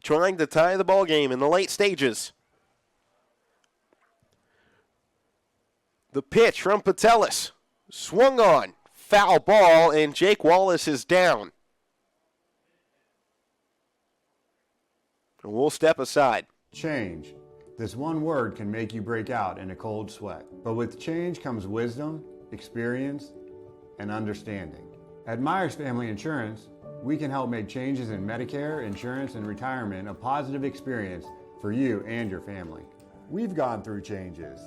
Trying to tie the ball game in the late stages. The pitch from Patelis. Swung on. Foul ball, and Jake Wallace is down. And we'll step aside. Change. This one word can make you break out in a cold sweat. But with change comes wisdom, experience, and understanding. At Myers Family Insurance, we can help make changes in Medicare, insurance, and retirement a positive experience for you and your family. We've gone through changes,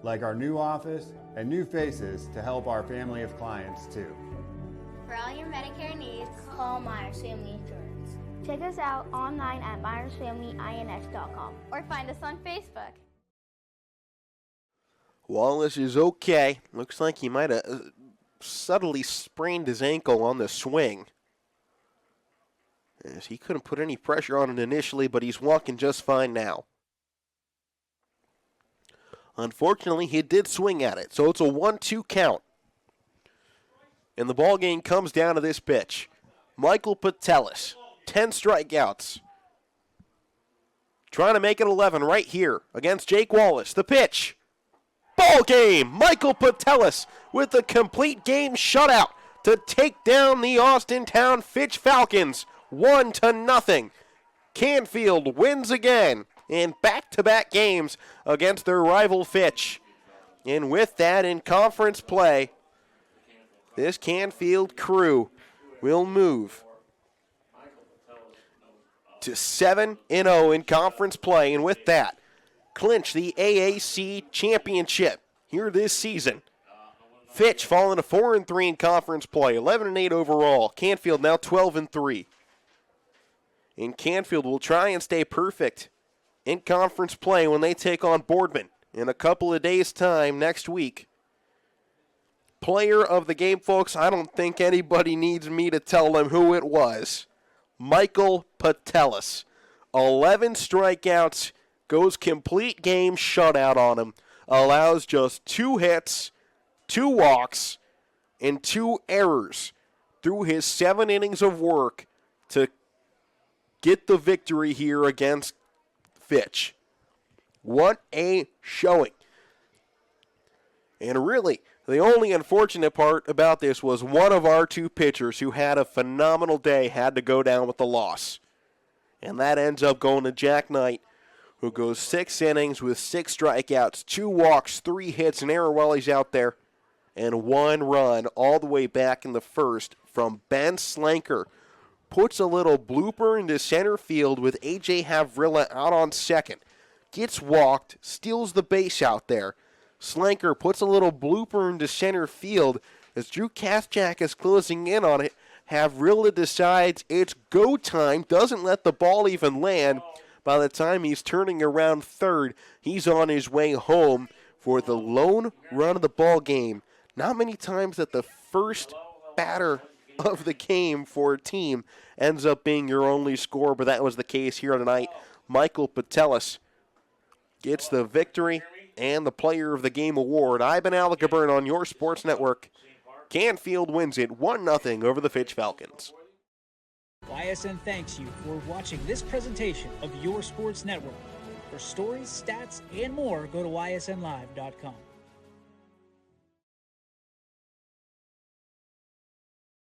like our new office and new faces to help our family of clients too. For all your Medicare needs, call Myers Family Insurance. Check us out online at myersfamilyins.com or find us on Facebook. Wallace is okay. Looks like he might have subtly sprained his ankle on the swing, as he couldn't put any pressure on it initially, but he's walking just fine now. Unfortunately, he did swing at it, so it's a 1-2 count. And the ball game comes down to this pitch. Michael Patelis, 10 strikeouts. Trying to make it 11 right here against Jake Wallace. The pitch. Ball game. Michael Patelis with a complete game shutout to take down the Austintown Fitch Falcons 1-0. Canfield wins again in back-to-back games against their rival Fitch. And with that, in conference play, this Canfield crew will move to 7-0 in conference play, and with that, clinch the AAC championship here this season. Fitch falling to 4-3 in conference play, 11-8 overall. Canfield now 12-3. And Canfield will try and stay perfect in conference play when they take on Boardman in a couple of days' time next week. Player of the game, folks, I don't think anybody needs me to tell them who it was. Michael Patelis. 11 strikeouts, goes complete game shutout on him, allows just 2 hits, 2 walks, and 2 errors through his 7 innings of work to get the victory here against Fitch. What a showing. And really, the only unfortunate part about this was one of our 2 pitchers who had a phenomenal day had to go down with the loss. And that ends up going to Jack Knight, who goes 6 innings with 6 strikeouts, 2 walks, 3 hits, an error while he's out there, and 1 run all the way back in the first from Ben Slanker. Puts a little blooper into center field with A.J. Havrilla out on second. Gets walked, steals the base out there. Slanker puts a little blooper into center field. As Drew Kaschak is closing in on it, Havrilla decides it's go time, doesn't let the ball even land. By the time he's turning around third, he's on his way home for the lone run of the ball game. Not many times that the first batter of the game for a team ends up being your only score, but that was the case here tonight. Michael Patelis gets the victory and the Player of the Game award. I've been Alec Burn on your sports network. Canfield wins it 1-0 over the Fitch Falcons. YSN thanks you for watching this presentation of your sports network. For stories, stats, and more, go to ysnlive.com.